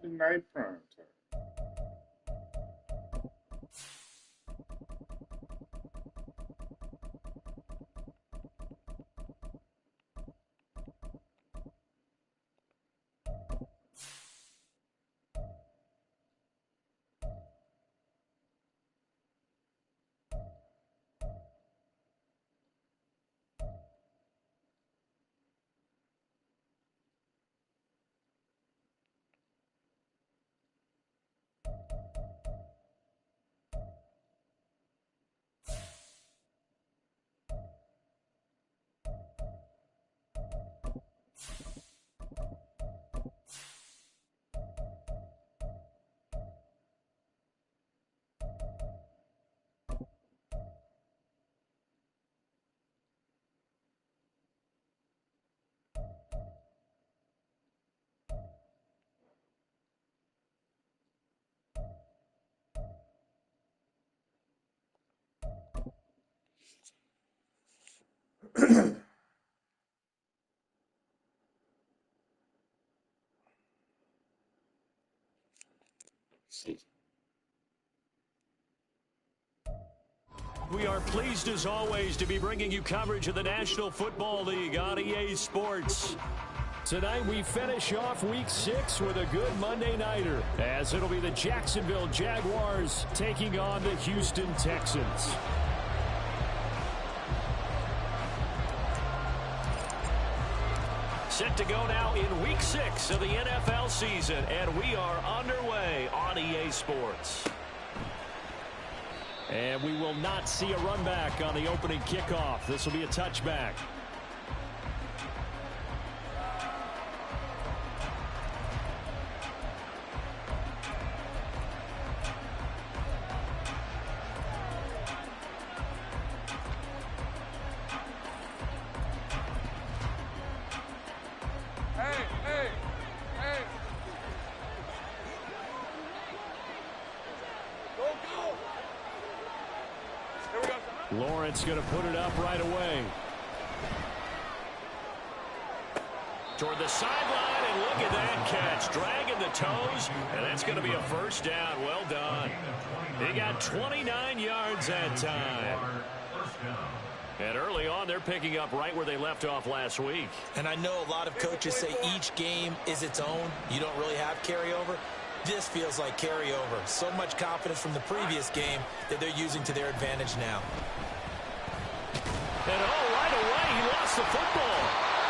Monday night prime time. We are pleased as always to be bringing you coverage of the National Football League on EA Sports. Tonight we finish off Week 6 with a good Monday nighter, as it'll be the Jacksonville Jaguars taking on the Houston Texans. Set to go now in Week 6 of the NFL season, and we are underway on EA Sports. And we will not see a run back on the opening kickoff. This will be a touchback. Lawrence going to put it up right away. Toward the sideline, and look at that catch. Dragging the toes, and that's going to be a first down. Well done. He got 29 yards that time. And early on, they're picking up right where they left off last week. And I know a lot of coaches say each game is its own. You don't really have carryover. This feels like carryover. So much confidence from the previous game that they're using to their advantage now. And right away, he lost the football.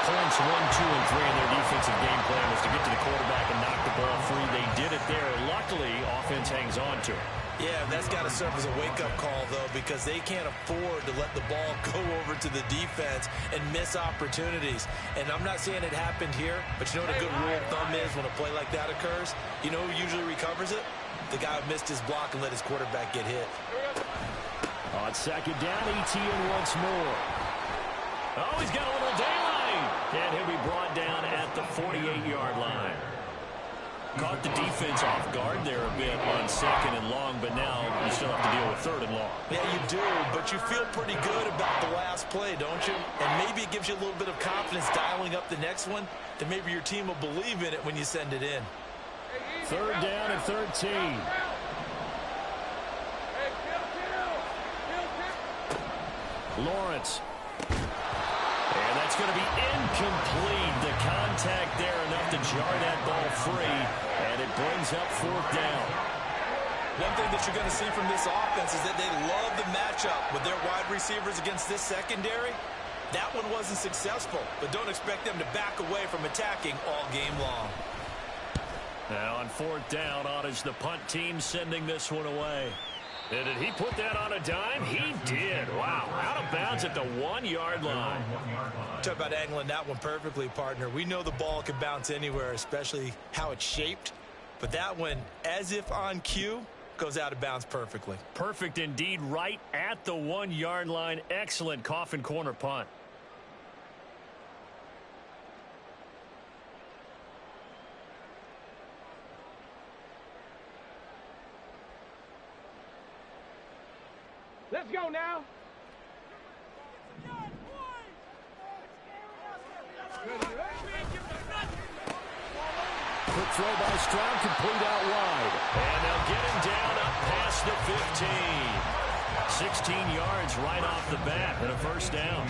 Points 1, 2, and 3 in their defensive game plan was to get to the quarterback and knock the ball free. They did it there. Luckily, offense hangs on to it. Yeah, that's got to serve as a wake-up call, though, because they can't afford to let the ball go over to the defense and miss opportunities. And I'm not saying it happened here, but you know what a good rule of thumb is when a play like that occurs? You know who usually recovers it? The guy who missed his block and let his quarterback get hit. On second down, ETN once more. Oh, he's got a little daylight. And he'll be brought down at the 48-yard line. Caught the defense off guard there a bit on second and long, but now you still have to deal with third and long. Yeah, you do, but you feel pretty good about the last play, don't you? And maybe it gives you a little bit of confidence dialing up the next one, that maybe your team will believe in it when you send it in. Third down and 13. Lawrence. And that's going to be incomplete. The contact there enough to jar that ball free, and it brings up fourth down. One thing that you're going to see from this offense is that they love the matchup with their wide receivers against this secondary. That one wasn't successful, but don't expect them to back away from attacking all game long. Now on fourth down, on is the punt team sending this one away. And did he put that on a dime? He did. Wow, out of bounds at the 1-yard line. Talk about angling that one perfectly, partner. We know the ball can bounce anywhere, especially how it's shaped. But that one, as if on cue, goes out of bounds perfectly. Perfect indeed, right at the 1-yard line. Excellent coffin corner punt. Let's go now. Quick throw by Stroud, complete out wide. And they'll get him down up past the 15. 16 yards right off the bat and a first down.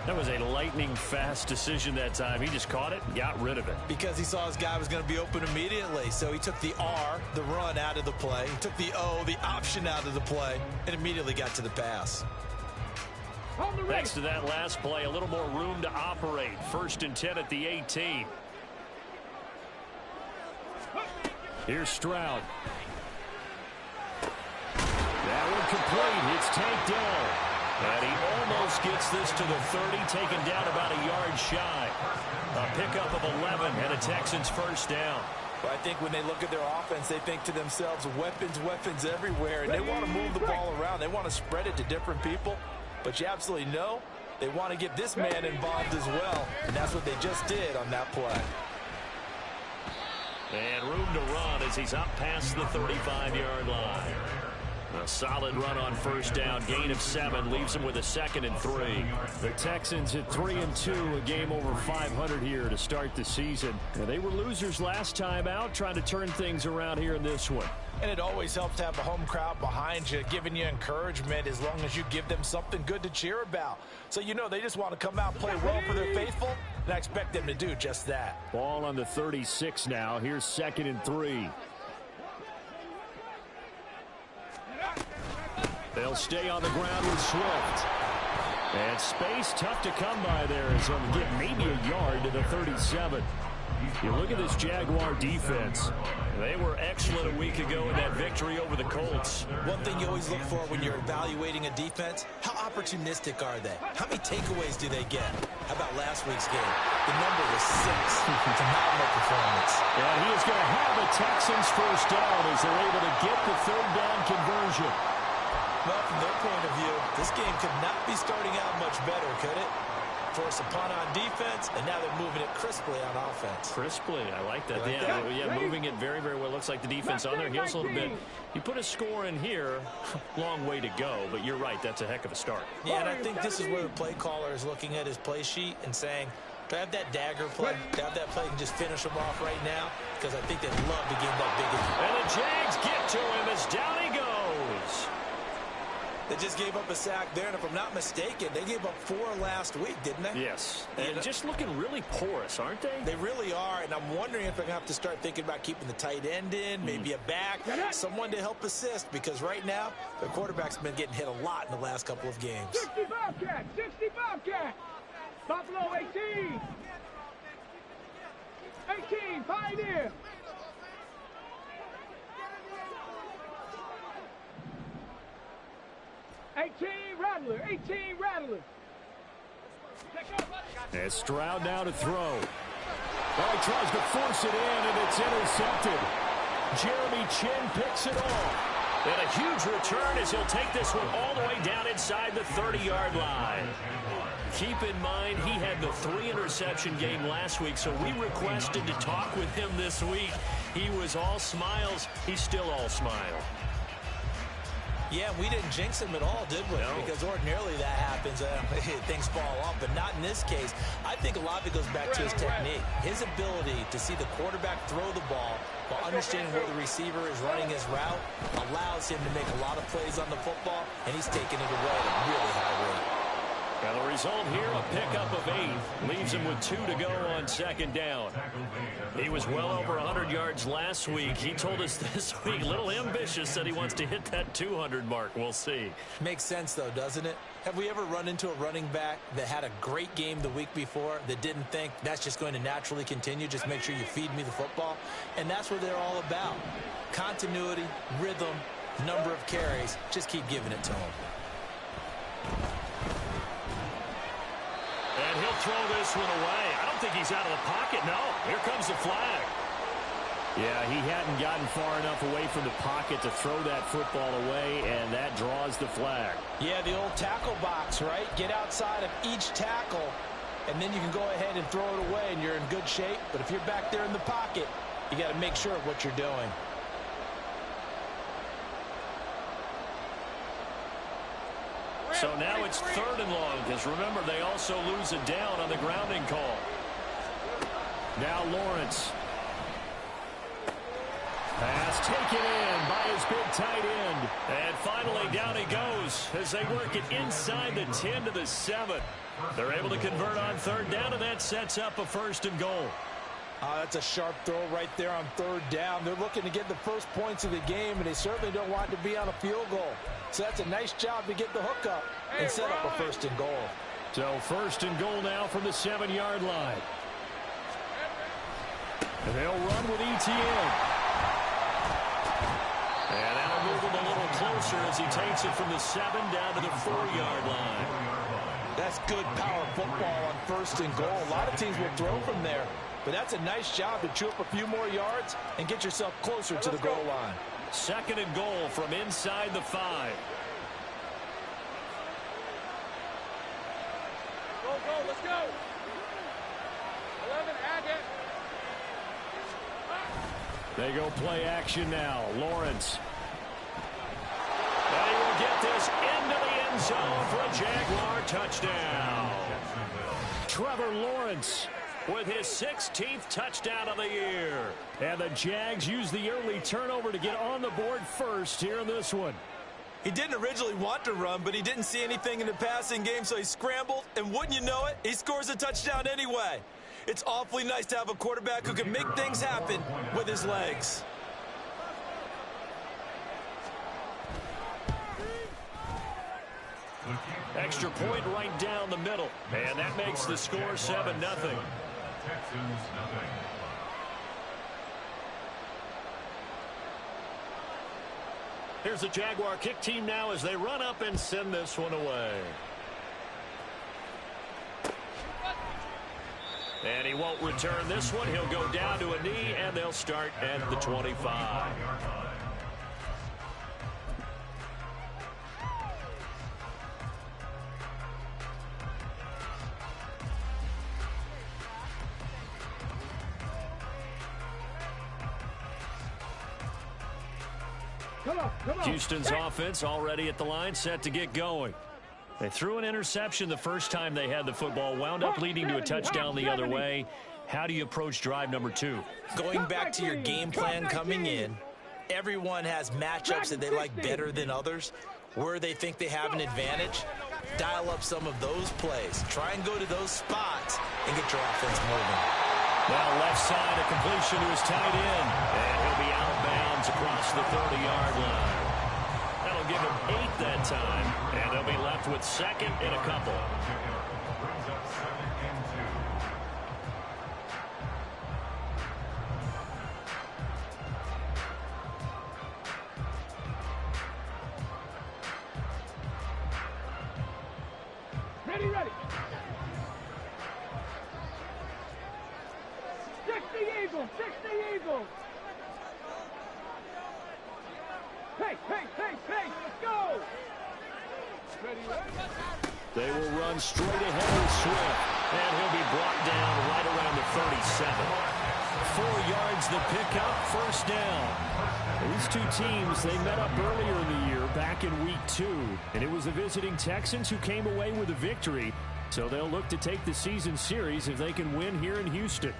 That was a lightning-fast decision that time. He just caught it and got rid of it. Because he saw his guy was going to be open immediately. So he took the R, the run, out of the play. He took the O, the option, out of the play, and immediately got to the pass. Thanks to that last play, a little more room to operate. 1st and 10 at the 18. Here's Stroud. That one complete. It's tanked down. And he almost gets this to the 30, taken down about a yard shy. A pickup of 11 and a Texans first down. But I think when they look at their offense, they think to themselves, weapons, weapons everywhere. And they want to move the ball around. They want to spread it to different people. But you absolutely know they want to get this man involved as well. And that's what they just did on that play. And room to run as he's up past the 35-yard line. A solid run on first down. Gain of 7 leaves him with a 2nd and 3. The Texans at 3-2, a game over 500 here to start the season. Now, they were losers last time out, trying to turn things around here in this one. And it always helps to have a home crowd behind you, giving you encouragement as long as you give them something good to cheer about. So you know they just want to come out and play well for their faithful, and I expect them to do just that. Ball on the 36 now. Here's 2nd and 3. They'll stay on the ground with Swift. And space tough to come by there as he'll get maybe a yard to the 37. You look at this Jaguar defense. They were excellent a week ago in that victory over the Colts. One thing you always look for when you're evaluating a defense, how opportunistic are they? How many takeaways do they get? How about last week's game? The number was 6. Phenomenal performance. And he is going to have a Texans first down as they're able to get the 3rd down conversion. Well, from their point of view, this game could not be starting out much better, could it? Force a punt on defense, and now they're moving it crisply on offense. Crisply, I like that. Yeah, moving it very, very well. Looks like the defense on their heels a little bit. You put a score in here, long way to go, but you're right, that's a heck of a start. Yeah, and I think this is where the play caller is looking at his play sheet and saying, do I have that dagger play? Do I have that play and just finish them off right now? Because I think they'd love to gain that big. And the Jags get to him as down he goes. They just gave up a sack there, and if I'm not mistaken, they gave up 4 last week, didn't they? Yes, and just looking really porous, aren't they? They really are, and I'm wondering if they're going to have to start thinking about keeping the tight end in, maybe a back, someone to help assist, because right now, their quarterback's been getting hit a lot in the last couple of games. 65 cat, 65 cat. Buffalo 18. 18, Pioneer. Rattler, 18 Rattler. And Stroud now to throw. Oh, he tries to force it in, and it's intercepted. Jeremy Chin picks it off. And a huge return as he'll take this one all the way down inside the 30-yard line. Keep in mind, he had the 3-interception game last week, so we requested to talk with him this week. He was all smiles. He's still all smile. Yeah, we didn't jinx him at all, did we? No. Because ordinarily that happens. Things fall off, but not in this case. I think a lot of it goes back to his technique. His ability to see the quarterback throw the ball while understanding where the receiver is running his route allows him to make a lot of plays on the football, and he's taking it away at a really high rate. Now the result here, a pickup of 8. Leaves him with 2 to go on 2nd down. He was well over 100 yards last week. He told us this week, a little ambitious, said he wants to hit that 200 mark. We'll see. Makes sense, though, doesn't it? Have we ever run into a running back that had a great game the week before that didn't think that's just going to naturally continue? Just make sure you feed me the football. And that's what they're all about. Continuity, rhythm, number of carries. Just keep giving it to him. And he'll throw this one away. I don't think he's out of the pocket. No, here comes the flag. Yeah, he hadn't gotten far enough away from the pocket to throw that football away, and that draws the flag. Yeah, the old tackle box, right? Get outside of each tackle, and then you can go ahead and throw it away, and you're in good shape. But if you're back there in the pocket, you got to make sure of what you're doing. So now it's 3rd and long, because remember, they also lose it down on the grounding call. Now Lawrence. Pass taken in by his big tight end. And finally down he goes as they work it inside the 10 to the 7. They're able to convert on 3rd down, and that sets up a 1st and goal. That's a sharp throw right there on 3rd down. They're looking to get the first points of the game, and they certainly don't want to be on a field goal. So that's a nice job to get the hook up and set up a 1st and goal. So 1st and goal now from the 7-yard line. And they'll run with ETN. And that'll move him a little closer as he takes it from the 7 down to the 4-yard line. That's good power football on 1st and goal. A lot of teams will throw from there, but that's a nice job to chew up a few more yards and get yourself closer to the goal line. 2nd and goal from inside the 5. Go, let's go. 11, Agate. They go play action now. Lawrence. And he will get this into the end zone for a Jaguar touchdown. Trevor Lawrence with his 16th touchdown of the year. And the Jags use the early turnover to get on the board first here in this one. He didn't originally want to run, but he didn't see anything in the passing game, so he scrambled, and wouldn't you know it, he scores a touchdown anyway. It's awfully nice to have a quarterback who can make things happen with his legs. Extra point right down the middle. And that makes the score 7-0. Here's the Jaguar kick team now as they run up and send this one away. And he won't return this one. He'll go down to a knee, and they'll start at the 25. Come on. Houston's offense already at the line, set to get going. They threw an interception the first time they had the football, wound up leading to a touchdown the other way. How do you approach drive number 2? Going back to your game plan coming in, everyone has matchups that they like better than others. Where they think they have an advantage, dial up some of those plays. Try and go to those spots and get your offense moving. Now left side, a completion to his tight end. And he'll be out of bounds across the 30-yard line. That'll give him 8 that time. And they'll be left with 2nd and a couple. Ready. 60 Eagles. Hey, let's go. Ready. They will run straight ahead with Swift. And he'll be brought down right around the 37. 4 yards the pickup, 1st down. These two teams, they met up earlier in the year, back in week 2. And it was the visiting Texans who came away with a victory. So they'll look to take the season series if they can win here in Houston.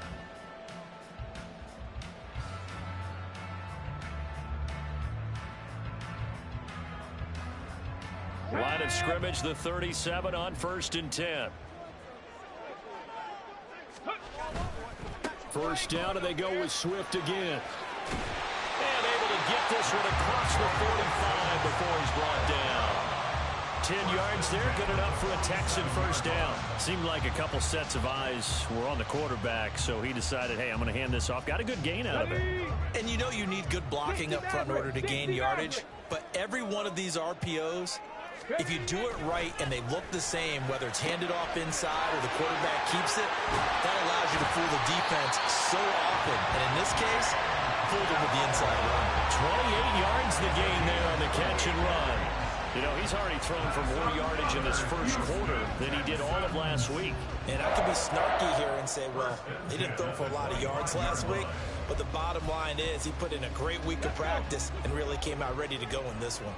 Line of scrimmage, the 37 on 1st and 10. 1st down, and they go with Swift again. And able to get this one across the 45 before he's brought down. 10 yards there, good enough for a Texan 1st down. Seemed like a couple sets of eyes were on the quarterback, so he decided, hey, I'm going to hand this off. Got a good gain out of it. And you know you need good blocking up front in order to gain yardage, but every one of these RPOs, if you do it right and they look the same, whether it's handed off inside or the quarterback keeps it, that allows you to fool the defense so often. And in this case, fooled them with the inside run. 28 yards the gain there on the catch and run. You know, he's already thrown for more yardage in this first quarter than he did all of last week. And I could be snarky here and say, well, he didn't throw for a lot of yards last week. But the bottom line is he put in a great week of practice and really came out ready to go in this one.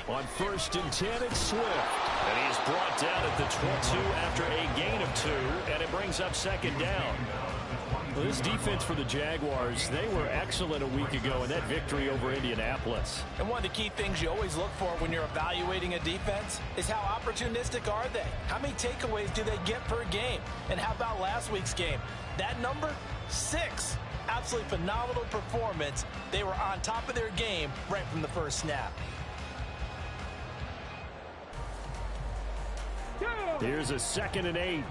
On 1st and 10, it's Swift. And he's brought down at the 22 after a gain of 2, and it brings up 2nd down. Well, this defense for the Jaguars, they were excellent a week ago in that victory over Indianapolis. And one of the key things you always look for when you're evaluating a defense is how opportunistic are they? How many takeaways do they get per game? And how about last week's game? That number, 6. Absolutely phenomenal performance. They were on top of their game right from the first snap. Here's a 2nd and 8.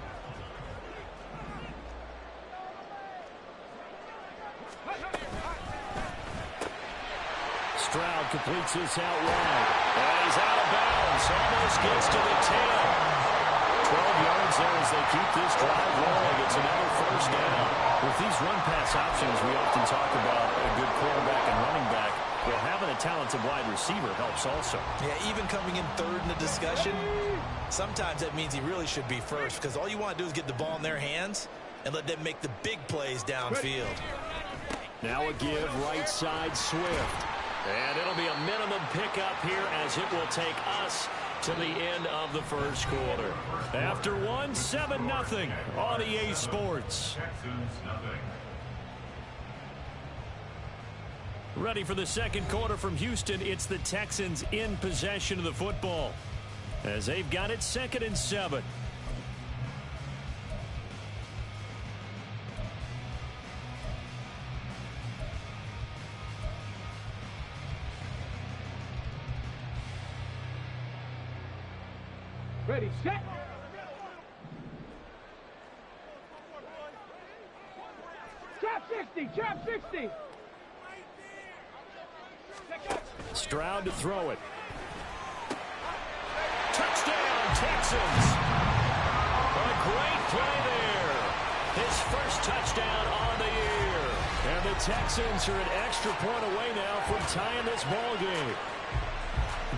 Stroud completes this out wide. And he's out of bounds. Almost gets to the 10. 12 yards there as they keep this drive rolling. It's another 1st down. With these run-pass options, we often talk about a good quarterback and running back. Well, having a talented wide receiver helps also. Yeah, even coming in 3rd in the discussion, sometimes that means he really should be 1st because all you want to do is get the ball in their hands and let them make the big plays downfield. Now a give right side Swift. And it'll be a minimum pickup here as it will take us to the end of the 1st quarter. After 1, 7-0 on EA Sports. Ready for the 2nd quarter from Houston. It's the Texans in possession of the football as they've got it 2nd and 7. Ready, set. Trap 60, trap 60. Stroud to throw it. Touchdown, Texans. A great play there. His first touchdown on the year. And the Texans are an extra point away now from tying this ball game.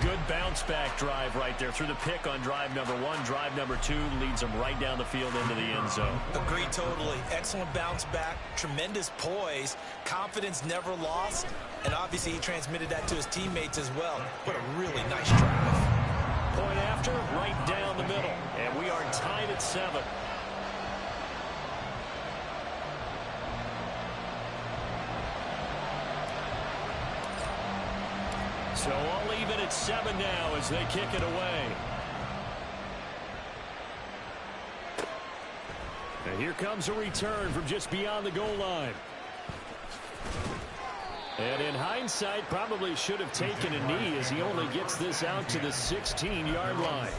Good bounce-back drive right there through the pick on drive number 1. Drive number 2 leads them right down the field into the end zone. Agreed totally. Excellent bounce back, tremendous poise, confidence never lost, and obviously he transmitted that to his teammates as well. What a really nice drive. Point after, right down the middle, and we are tied at 7. So all even at 7 now as they kick it away. And here comes a return from just beyond the goal line. And in hindsight, probably should have taken a knee as he only gets this out to the 16-yard line.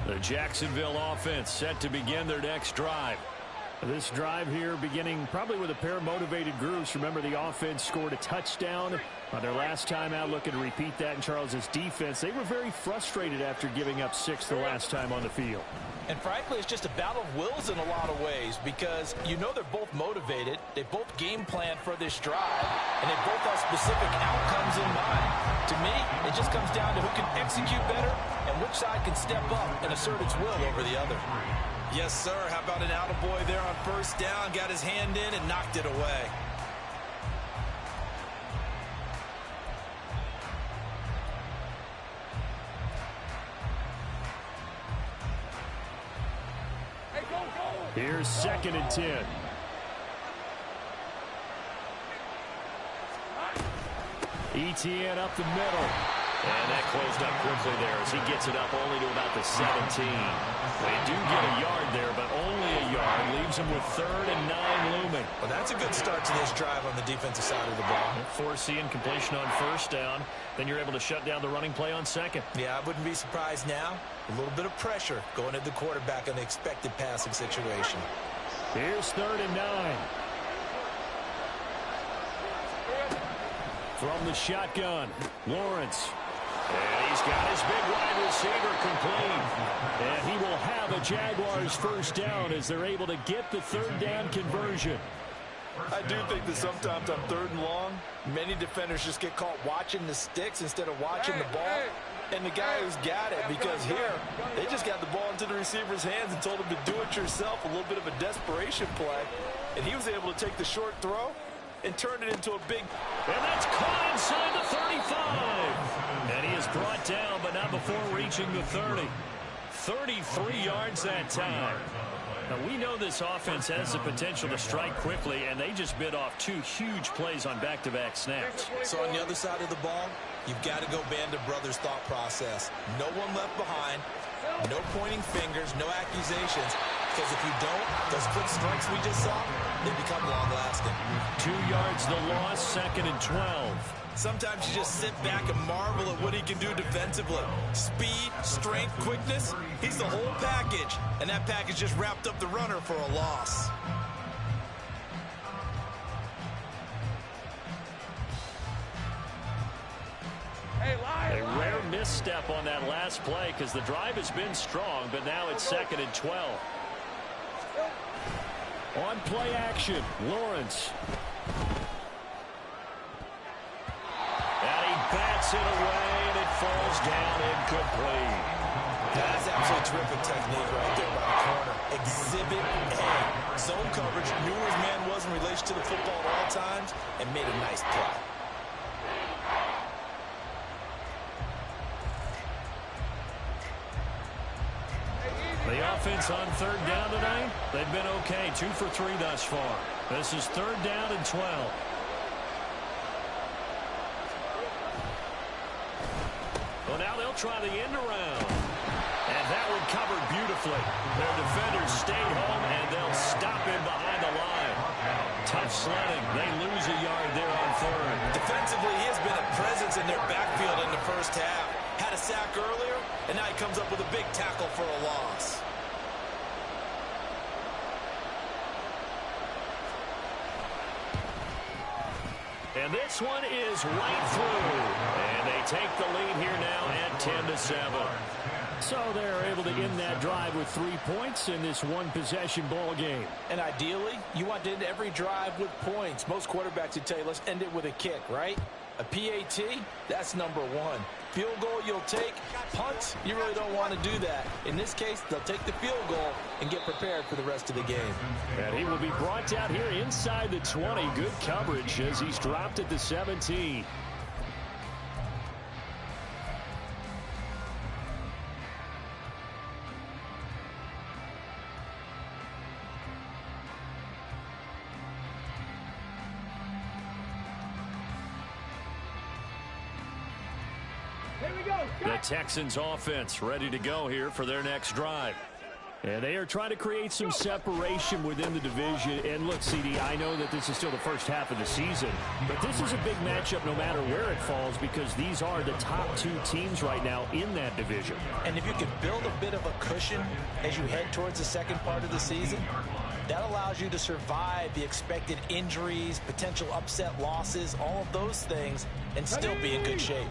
The Jacksonville offense set to begin their next drive. This drive here beginning probably with a pair of motivated groups. Remember, the offense scored a touchdown on their last time out. Looking to repeat that in Charles's defense. They were very frustrated after giving up 6 the last time on the field. And frankly, it's just a battle of wills in a lot of ways because you know they're both motivated. They both game plan for this drive, and they both have specific outcomes in mind. To me, it just comes down to who can execute better and which side can step up and assert its will over the other. Yes, sir. How about an attaboy there on 1st down? Got his hand in and knocked it away. Here's 2nd and 10. ETN up the middle. And that closed up quickly there as he gets it up only to about the 17. They do get a yard there, but only a yard. Leaves them with 3rd and 9 looming. Well, that's a good start to this drive on the defensive side of the ball. Forcing completion on 1st down. Then you're able to shut down the running play on 2nd. Yeah, I wouldn't be surprised now. A little bit of pressure going at the quarterback in the expected passing situation. Here's 3rd and 9. From the shotgun, Lawrence. And he's got his big wide receiver complete. And he will have a Jaguars 1st down as they're able to get the 3rd down conversion. I do think that sometimes on 3rd and long, many defenders just get caught watching the sticks instead of watching the ball. And the guy who's got it, because here, they just got the ball into the receiver's hands and told him to do it yourself, a little bit of a desperation play. And he was able to take the short throw and turn it into a big... And that's caught inside the 35. And he is brought down, but not before reaching the 30. 33 yards that time. Now, we know this offense has the potential to strike quickly, and they just bit off 2 huge plays on back-to-back snaps. So on the other side of the ball, you've got to go Band of Brothers thought process. No one left behind, no pointing fingers, no accusations. Because if you don't, those quick strikes we just saw, they become long-lasting. 2 yards the loss, 2nd and 12. Sometimes you just sit back and marvel at what he can do defensively. Speed, strength, quickness, he's the whole package. And that package just wrapped up the runner for a loss. A rare misstep on that last play because the drive has been strong, but now it's 2nd and 12. On play action, Lawrence. And he bats it away, and it falls down incomplete. That's absolutely terrific technique right there by the corner. Exhibit A. Zone coverage, knew where his man was in relation to the football at all times, and made a nice play. The offense on 3rd down tonight, they've been okay, 2 for 3 thus far. This is 3rd down and 12. Well, now they'll try the end around. And that one covered beautifully. Their defenders stayed home, and they'll stop him behind the line. Tough sledding. They lose a yard there on 3rd. Defensively, he has been a presence in their backfield in the first half. Had a sack earlier, and now he comes up with a big tackle for a loss. And this one is right through. And they take the lead here now at 10-7. So they're able to end that drive with 3 points in this one-possession ball game. And ideally, you want to end every drive with points. Most quarterbacks would tell you, let's end it with a kick, right? A PAT, that's number 1. Field goal you'll take. Punts, you really don't want to do that. In this case, they'll take the field goal and get prepared for the rest of the game. And he will be brought down here inside the 20. Good coverage as he's dropped at the 17. The Texans offense ready to go here for their next drive. And they are trying to create some separation within the division. And look, CD, I know that this is still the first half of the season, but this is a big matchup no matter where it falls because these are the top 2 teams right now in that division. And if you can build a bit of a cushion as you head towards the second part of the season, that allows you to survive the expected injuries, potential upset losses, all of those things, and still be in good shape.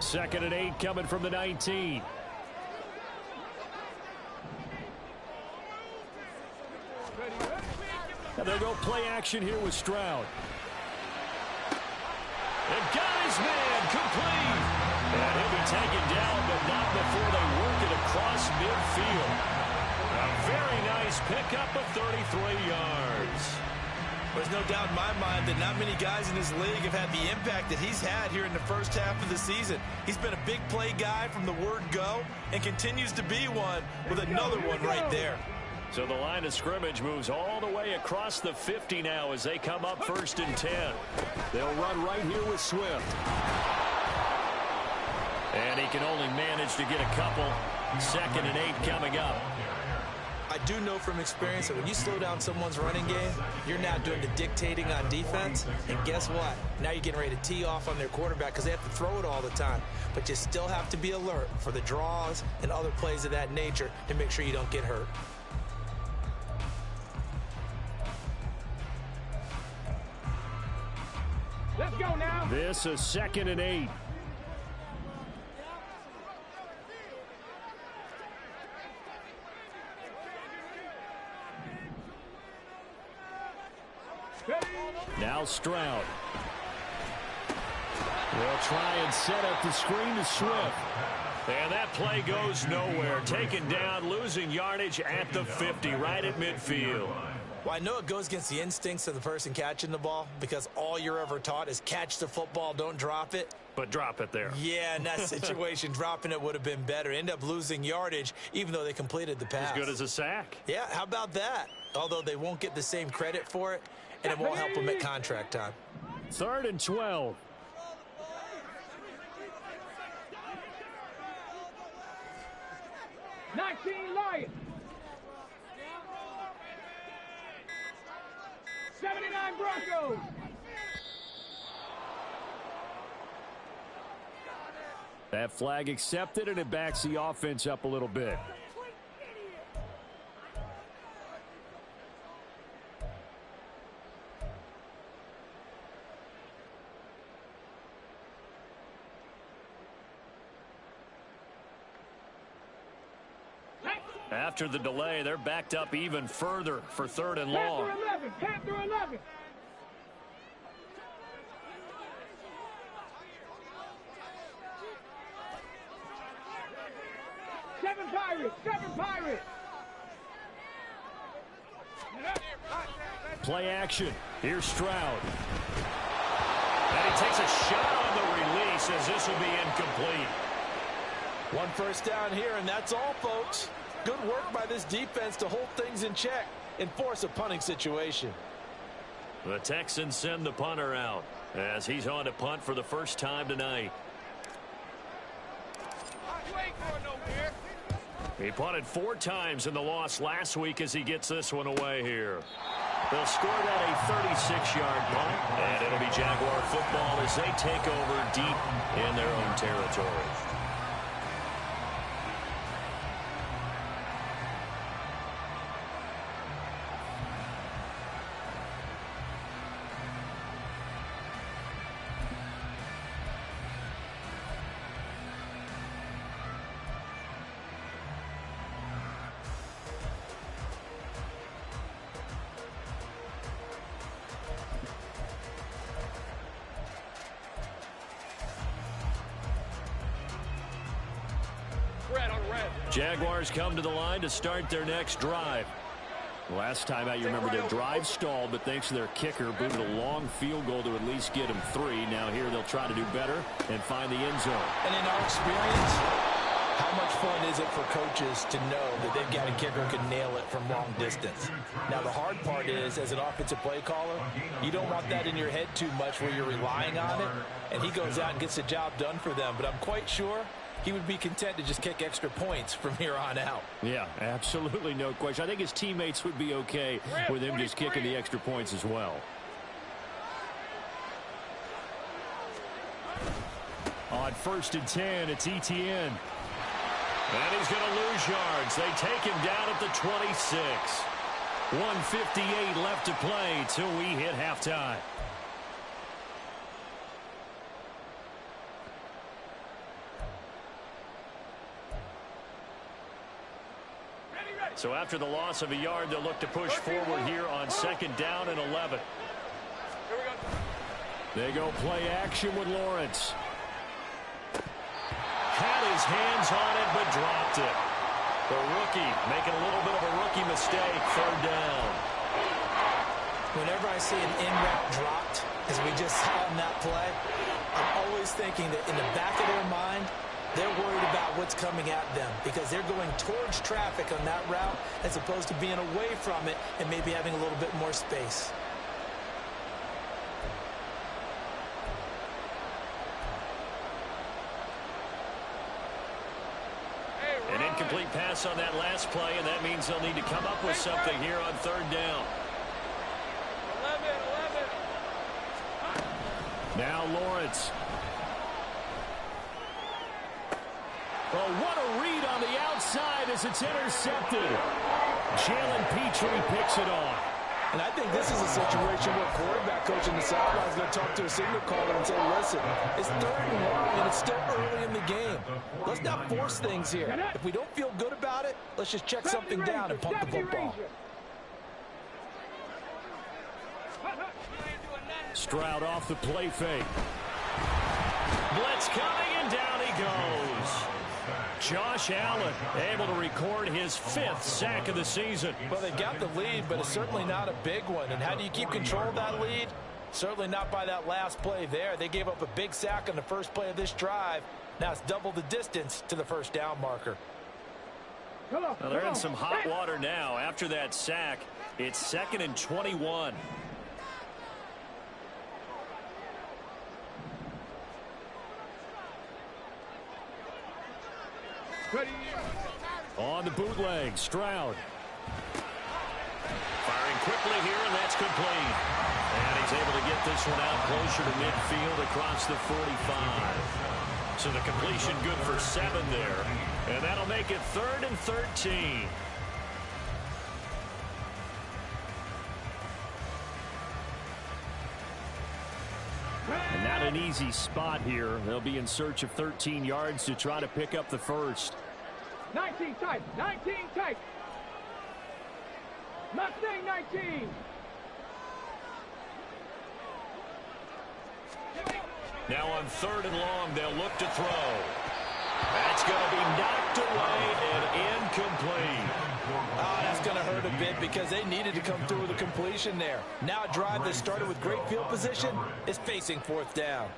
2nd and 8 coming from the 19. And they'll go play action here with Stroud. And got his man complete. And he'll be taken down, but not before they work it across midfield. A very nice pickup of 33 yards. There's no doubt in my mind that not many guys in this league have had the impact that he's had here in the first half of the season. He's been a big play guy from the word go and continues to be one with another one right there. So the line of scrimmage moves all the way across the 50 now as they come up 1st and 10. They'll run right here with Swift. And he can only manage to get a couple. 2nd and 8 coming up. I do know from experience that when you slow down someone's running game, you're now doing the dictating on defense. And guess what? Now you're getting ready to tee off on their quarterback because they have to throw it all the time. But you still have to be alert for the draws and other plays of that nature to make sure you don't get hurt. Let's go now. This is 2nd and 8. Now Stroud. They'll try and set up the screen to Swift. And that play goes nowhere. Taken down, losing yardage at the 50, right at midfield. Well, I know it goes against the instincts of the person catching the ball because all you're ever taught is catch the football, don't drop it. But drop it there. Yeah, in that situation, dropping it would have been better. End up losing yardage, even though they completed the pass. As good as a sack. Yeah, how about that? Although they won't get the same credit for it, and it won't help them at contract time. 3rd and 12. Lions. 79 Broncos. That flag accepted, and it backs the offense up a little bit. After the delay, they're backed up even further for 3rd and long. Panther 11. Seven Pirates. Play action. Here's Stroud. And he takes a shot on the release as this will be incomplete. 1 first down here, and that's all, folks. Good work by this defense to hold things in check and force a punting situation. The Texans send the punter out as he's on to punt for the first time tonight. He punted 4 times in the loss last week as he gets this one away here. They'll score that a 36-yard punt, and it'll be Jaguar football as they take over deep in their own territory. Jaguars come to the line to start their next drive. Last time out, you remember their drive stalled, but thanks to their kicker, booted a long field goal to at least get them 3. Now here they'll try to do better and find the end zone. And in our experience, how much fun is it for coaches to know that they've got a kicker who can nail it from long distance? Now, the hard part is, as an offensive play caller, you don't want that in your head too much where you're relying on it, and he goes out and gets the job done for them. But I'm quite sure he would be content to just kick extra points from here on out. Yeah, absolutely no question. I think his teammates would be okay with him just kicking the extra points as well. On 1st and 10, it's Etienne. And he's going to lose yards. They take him down at the 26. 1:58 left to play till we hit halftime. So after the loss of a yard, they'll look to push forward here on 2nd down and 11. They go play action with Lawrence. Had his hands on it, but dropped it. The rookie making a little bit of a rookie mistake. 3rd down. Whenever I see an in-route dropped, as we just saw in that play, I'm always thinking that in the back of their mind, they're worried about what's coming at them because they're going towards traffic on that route as opposed to being away from it and maybe having a little bit more space. An incomplete pass on that last play, and that means they'll need to come up with something here on 3rd down. 11. Now Lawrence. Oh, what a read on the outside as it's intercepted. Jalen Petrie picks it off. And I think this is a situation where quarterback coach in the sideline is going to talk to a signal caller and say, listen, it's 3rd and long, and it's still early in the game. Let's not force things here. If we don't feel good about it, let's just check something down and punt the football. Stroud off the play fake. Blitz coming, and down he goes. Josh Allen able to record his 5th sack of the season. Well, they got the lead, but it's certainly not a big one. And how do you keep control of that lead? Certainly not by that last play there. They gave up a big sack on the first play of this drive. Now it's double the distance to the first down marker. Well, they're in some hot water now. After that sack, it's 2nd and 21. On the bootleg, Stroud. Firing quickly here, and that's complete. And he's able to get this one out closer to midfield across the 45. So the completion good for 7 there. And that'll make it 3rd and 13. And not an easy spot here. They'll be in search of 13 yards to try to pick up the first. 19 tight. 19 tight. Mustang 19. Now on 3rd and long, they'll look to throw. That's going to be knocked away and incomplete. That's going to hurt a bit because they needed to come through with a completion there. Now a drive that started with great field position is facing 4th down.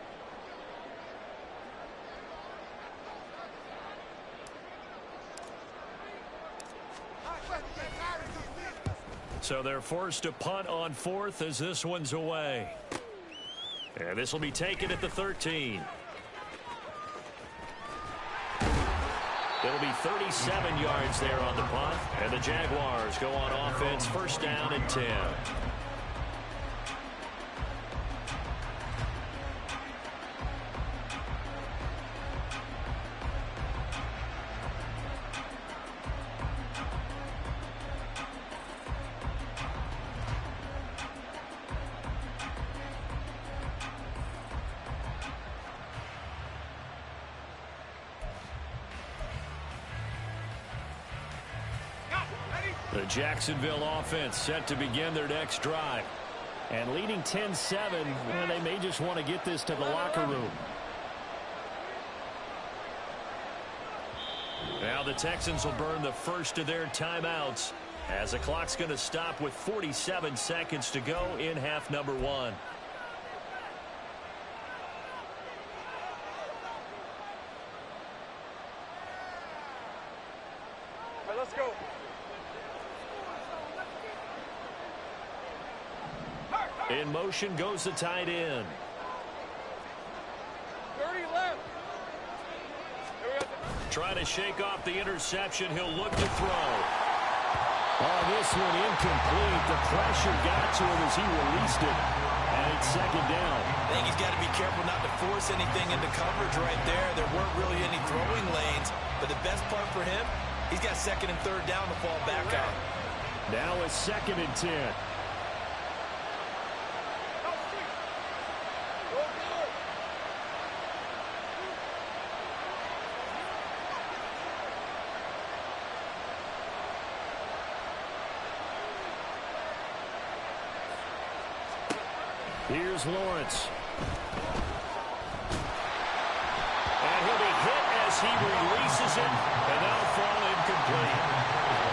So they're forced to punt on 4th as this one's away. And this will be taken at the 13. It'll be 37 yards there on the punt. And the Jaguars go on offense, 1st down and 10. The Jacksonville offense set to begin their next drive. And leading 10-7, they may just want to get this to the locker room. Now the Texans will burn the first of their timeouts as the clock's going to stop with 47 seconds to go in half number 1. Let's go. In motion goes the tight end. 30 left. Trying to shake off the interception. He'll look to throw. Oh, this one incomplete. The pressure got to him as he released it. And it's 2nd down. I think he's got to be careful not to force anything into coverage right there. There weren't really any throwing lanes. But the best part for him, he's got 2nd and 3rd down to fall back on. Now it's 2nd and 10. Here's Lawrence. And he'll be hit as he releases it, and that'll fall incomplete.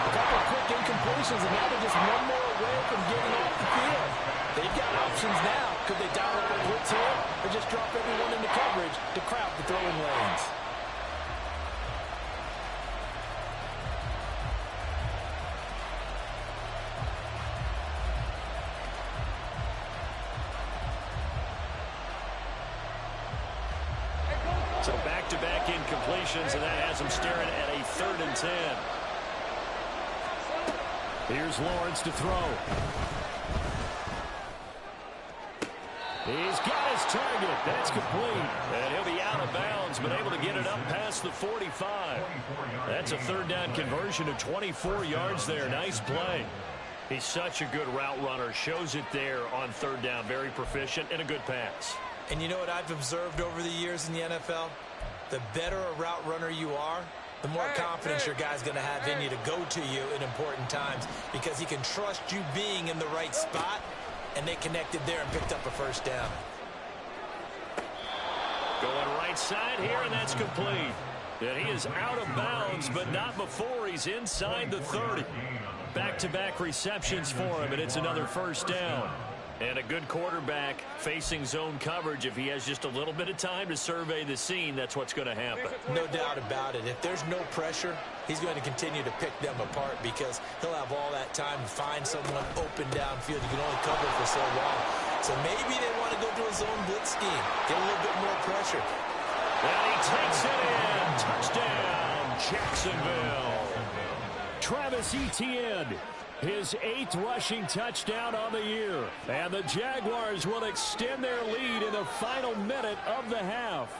A couple of quick incompletions, and now they're just one more away from getting off the field. They've got options now. Could they dial up a blitz here, or just drop everyone into coverage to crowd the throwing lanes? So back-to-back incompletions, and that has him staring at a 3rd and 10. Here's Lawrence to throw. He's got his target. That's complete. And he'll be out of bounds, but able to get it up past the 45. That's a 3rd down conversion of 24 yards there. Nice play. He's such a good route runner. Shows it there on 3rd down. Very proficient and a good pass. And you know what I've observed over the years in the NFL? The better a route runner you are, the more confidence your guy's going to have in you to go to you in important times because he can trust you being in the right spot and they connected there and picked up a first down. Going right side here, and that's complete. And he is out of bounds, but not before he's inside the 30. Back-to-back receptions for him, and it's another first down. And a good quarterback facing zone coverage. If he has just a little bit of time to survey the scene, that's what's going to happen. No doubt about it. If there's no pressure, he's going to continue to pick them apart because he'll have all that time to find someone open downfield. You can only cover for so long. So maybe they want to go to a zone blitz scheme, get a little bit more pressure. And he takes it in. Touchdown, Jacksonville. Travis Etienne, his 8th rushing touchdown on the year. And the Jaguars will extend their lead in the final minute of the half.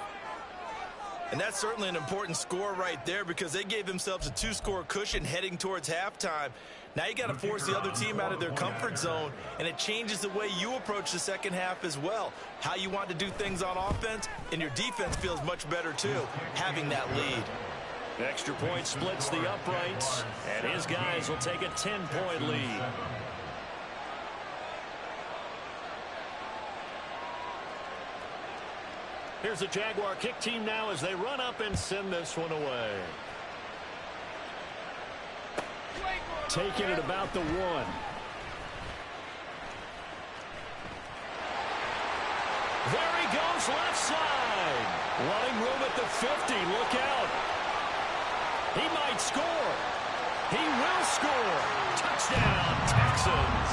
And that's certainly an important score right there because they gave themselves a 2-score cushion heading towards halftime. Now you got to force the other team out of their comfort zone, and it changes the way you approach the second half as well. How you want to do things on offense, and your defense feels much better too, having that lead. Extra point splits the uprights, and his guys will take a 10-point lead. Here's the Jaguar kick team now as they run up and send this one away. Taking it about the 1. There he goes, left side. Running room at the 50. Look out. He might score. He will score. Touchdown, Texans.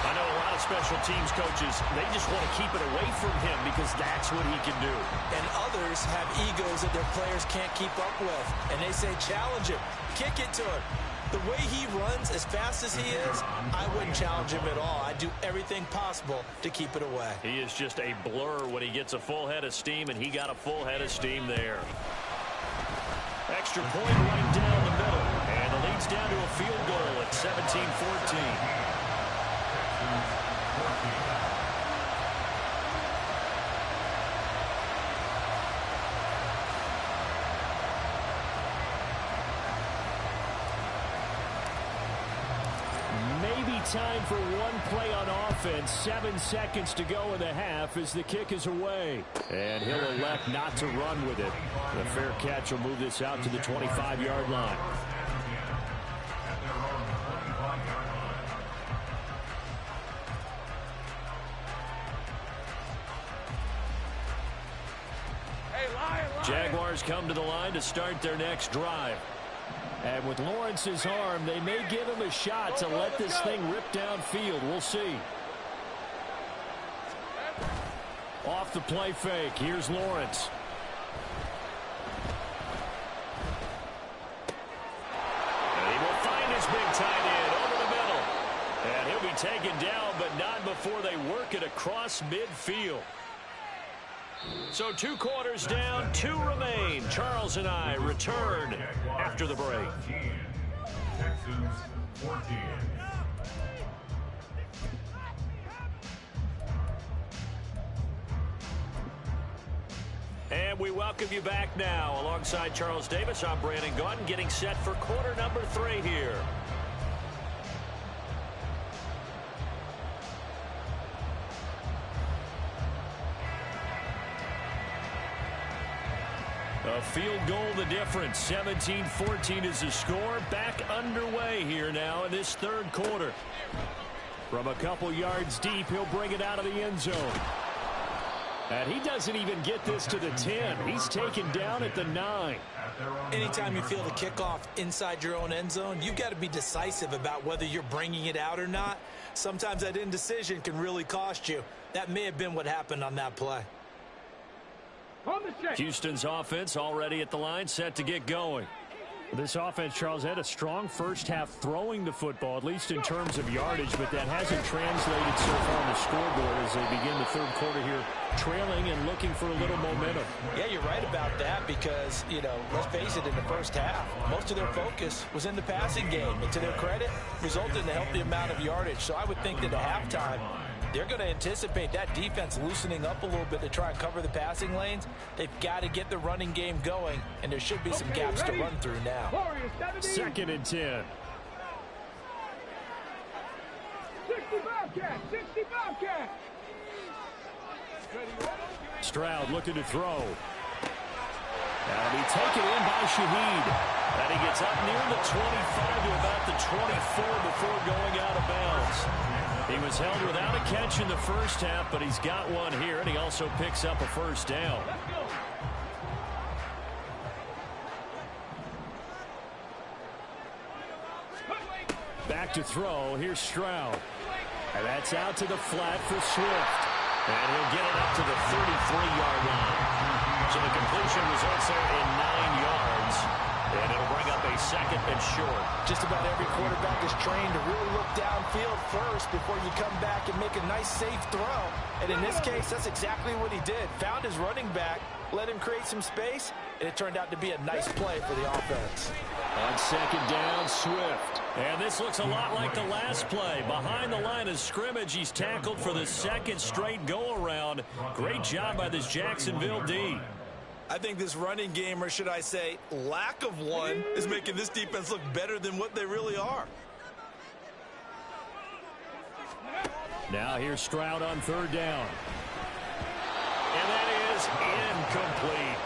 I know a lot of special teams coaches, they just want to keep it away from him because that's what he can do. And others have egos that their players can't keep up with. And they say, challenge him. Kick it to him. The way he runs, as fast as he is, I wouldn't challenge him at all. I'd do everything possible to keep it away. He is just a blur when he gets a full head of steam, and he got a full head of steam there. Extra point right down the middle. And the lead's down to a field goal at 17-14. Time for one play on offense. 7 seconds to go in the half as the kick is away. And he'll elect not to run with it. The fair catch will move this out to the 25-yard line. Jaguars come to the line to start their next drive. And with Lawrence's arm, they may give him a shot to let this thing rip downfield. We'll see. Off the play fake. Here's Lawrence. And he will find his big tight end over the middle. And he'll be taken down, but not before they work it across midfield. So 2 quarters down, 2 remain. Charles and I return after the break. Texans 14. And we welcome you back now. Alongside Charles Davis, I'm Brandon Gaudin, getting set for quarter number 3 here. A field goal the difference. 17-14 is the score. Back underway here now in this 3rd quarter. From a couple yards deep, he'll bring it out of the end zone. And he doesn't even get this to the 10. He's taken down at the 9. Anytime you feel the kickoff inside your own end zone, you've got to be decisive about whether you're bringing it out or not. Sometimes that indecision can really cost you. That may have been what happened on that play. Houston's offense already at the line, set to get going. This offense, Charles, had a strong first half throwing the football, at least in terms of yardage, but that hasn't translated so far on the scoreboard as they begin the 3rd quarter here, trailing and looking for a little momentum. Yeah, you're right about that because, you know, let's face it, in the first half, most of their focus was in the passing game. And to their credit, resulted in a healthy amount of yardage. So I would think that at halftime, they're going to anticipate that defense loosening up a little bit to try and cover the passing lanes. They've got to get the running game going, and there should be some gaps to run through now. 2nd and 10. Bobcat, 60 Bobcat. Stroud looking to throw. That'll be taken in by Shaheed. And he gets up near the 25 to about the 24 before going out of bounds. He was held without a catch in the first half, but he's got one here, and he also picks up a first down. Back to throw. Here's Stroud. And that's out to the flat for Swift. And he'll get it up to the 33-yard line. So the completion results there in 9 yards. And it'll bring up a second and short. Just about every quarterback is trained to really look downfield first before you come back and make a nice, safe throw. And in this case, that's exactly what he did. Found his running back, let him create some space, and it turned out to be a nice play for the offense. On second down, Swift. And this looks a lot like the last play. Behind the line of scrimmage, he's tackled for the second straight go-around. Great job by this Jacksonville D. I think this running game, or should I say lack of one, is making this defense look better than what they really are. Now here's Stroud on third down. And that is incomplete.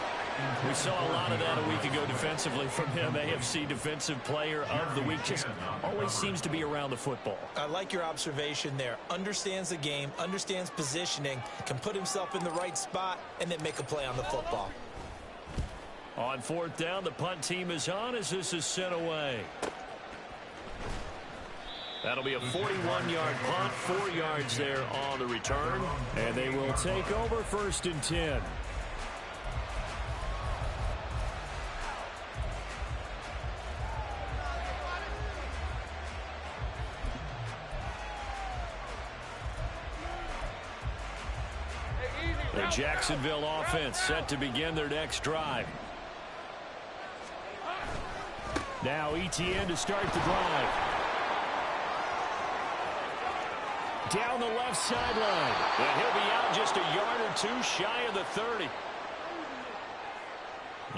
We saw a lot of that a week ago defensively from him. AFC Defensive Player of the Week. Just always seems to be around the football. I like your observation there. Understands the game, understands positioning, can put himself in the right spot, and then make a play on the football. On fourth down, the punt team is on as this is sent away. That'll be a 41-yard punt, 4 yards there on the return. And they will take over first and 10. The Jacksonville offense set to begin their next drive. Now Etienne to start the drive. Down the left sideline. And he'll be out just a yard or two shy of the 30.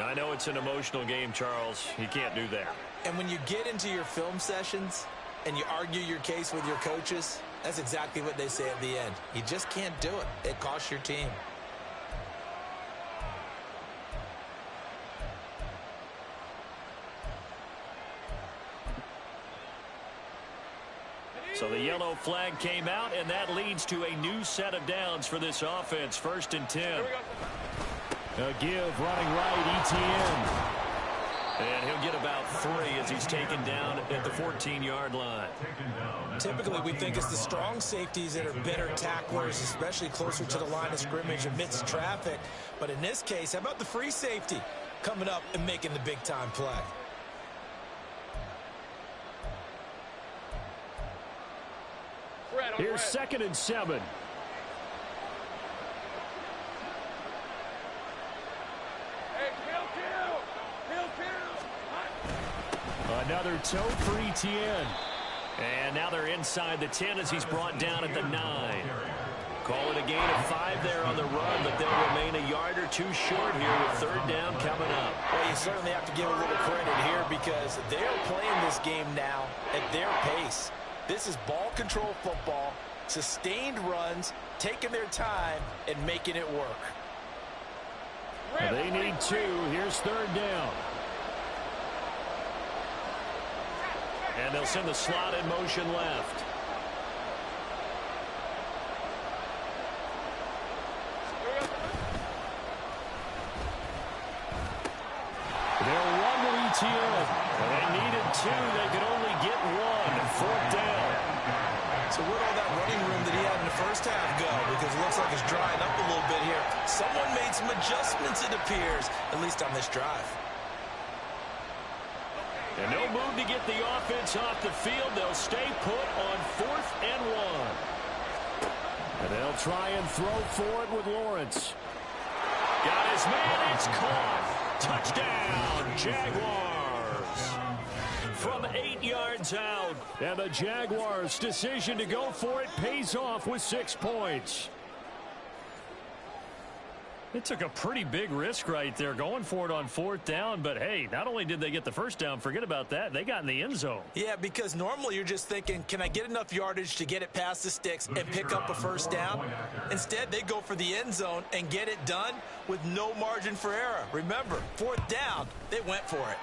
I know it's an emotional game, Charles. You can't do that. And when you get into your film sessions and you argue your case with your coaches, that's exactly what they say at the end. You just can't do it. It costs your team. So the yellow flag came out, and that leads to a new set of downs for this offense. First and 10. A give running right, Etienne. And he'll get about 3 as he's taken down at the 14-yard line. Typically, we think it's the strong safeties that are better tacklers, especially closer to the line of scrimmage amidst traffic. But in this case, how about the free safety coming up and making the big-time play? Here's second and 7. Another toe for Etienne. And now they're inside the 10 as he's brought down at the 9. Call it a gain of 5 there on the run, but they'll remain a yard or two short here with third down coming up. Well, you certainly have to give a little credit here because they're playing this game now at their pace. This is ball control football, sustained runs, taking their time, and making it work. They need 2. Here's third down. And they'll send the slot in motion left. They'll run to Etienne. They needed 2. They could only get 1. Fourth down. So where'd all that running room that he had in the first half go? Because it looks like it's drying up a little bit here. Someone made some adjustments, it appears, at least on this drive. And no move to get the offense off the field. They'll stay put on 4th and 1. And they'll try and throw for it with Lawrence. Got his man. It's caught. Touchdown, Jaguars. From 8 yards out. And the Jaguars' decision to go for it pays off with 6 points. It took a pretty big risk right there going for it on 4th down, but hey, not only did they get the first down, forget about that, they got in the end zone. Yeah, because normally you're just thinking, can I get enough yardage to get it past the sticks and pick up a first down? Instead, they go for the end zone and get it done with no margin for error. Remember, 4th down, they went for it.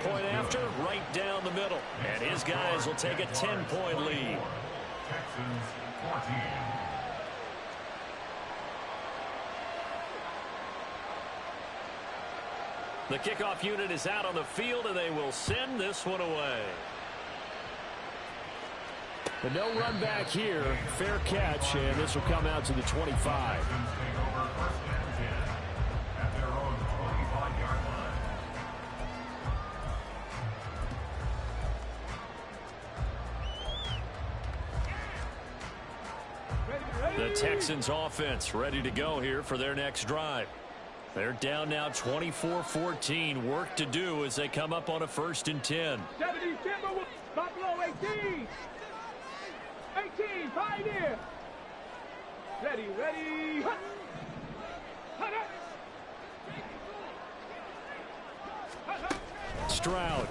Point after, right down the middle, and his guys will take a 10-point lead. Texans 14. The kickoff unit is out on the field, and they will send this one away. But no run back here. Fair catch, and this will come out to the 25. Texans take over 1st and 10 at their own 25-yard line. The Texans offense ready to go here for their next drive. They're down now 24-14. Work to do as they come up on a 1st and 10. 70 Timberwolves, Buffalo 18. 18, Pioneer. Ready, ready. Hut. Hut, hut. Hut, hut. Stroud.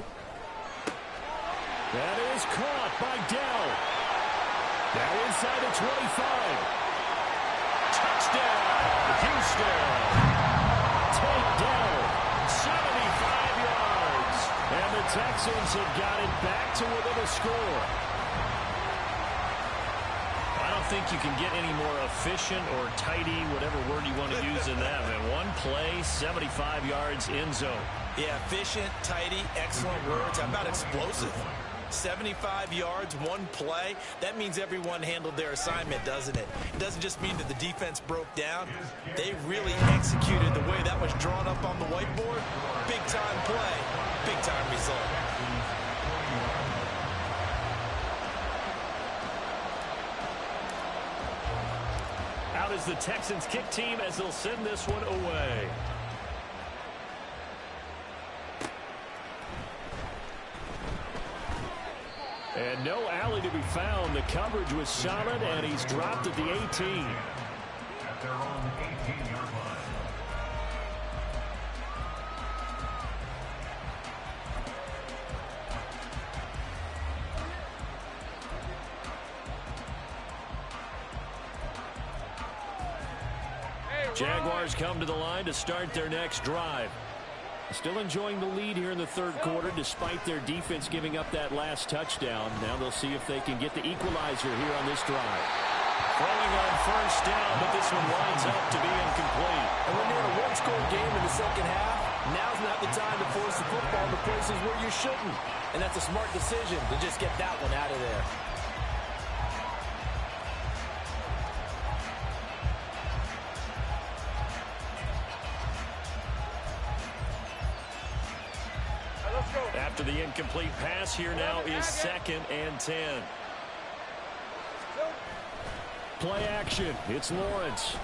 That is caught by Dell. Now inside the 25. Touchdown, Houston. Takedown, 75 yards. And the Texans have got it back to within a score. I don't think you can get any more efficient or tidy, whatever word you want to use in that. Man, one play, 75 yards, end zone. Yeah, efficient, tidy, excellent words. How about explosive? 75 yards, one play. That means everyone handled their assignment, doesn't it? It doesn't just mean that the defense broke down. They really executed the way that was drawn up on the whiteboard. Big-time play, big-time result. Out is the Texans kick team as they'll send this one away. And no alley to be found. The coverage was solid, and he's dropped at the 18. At their own 18-yard line. Jaguars come to the line to start their next drive. Still enjoying the lead here in the 3rd quarter despite their defense giving up that last touchdown. Now they'll see if they can get the equalizer here on this drive. Throwing on 1st down, but this one winds up to be incomplete. And when you're in a one-score game in the 2nd half, now's not the time to force the football to places where you shouldn't. And that's a smart decision to just get that one out of there. After the incomplete pass, here now is 2nd and 10. Play action. It's Lawrence.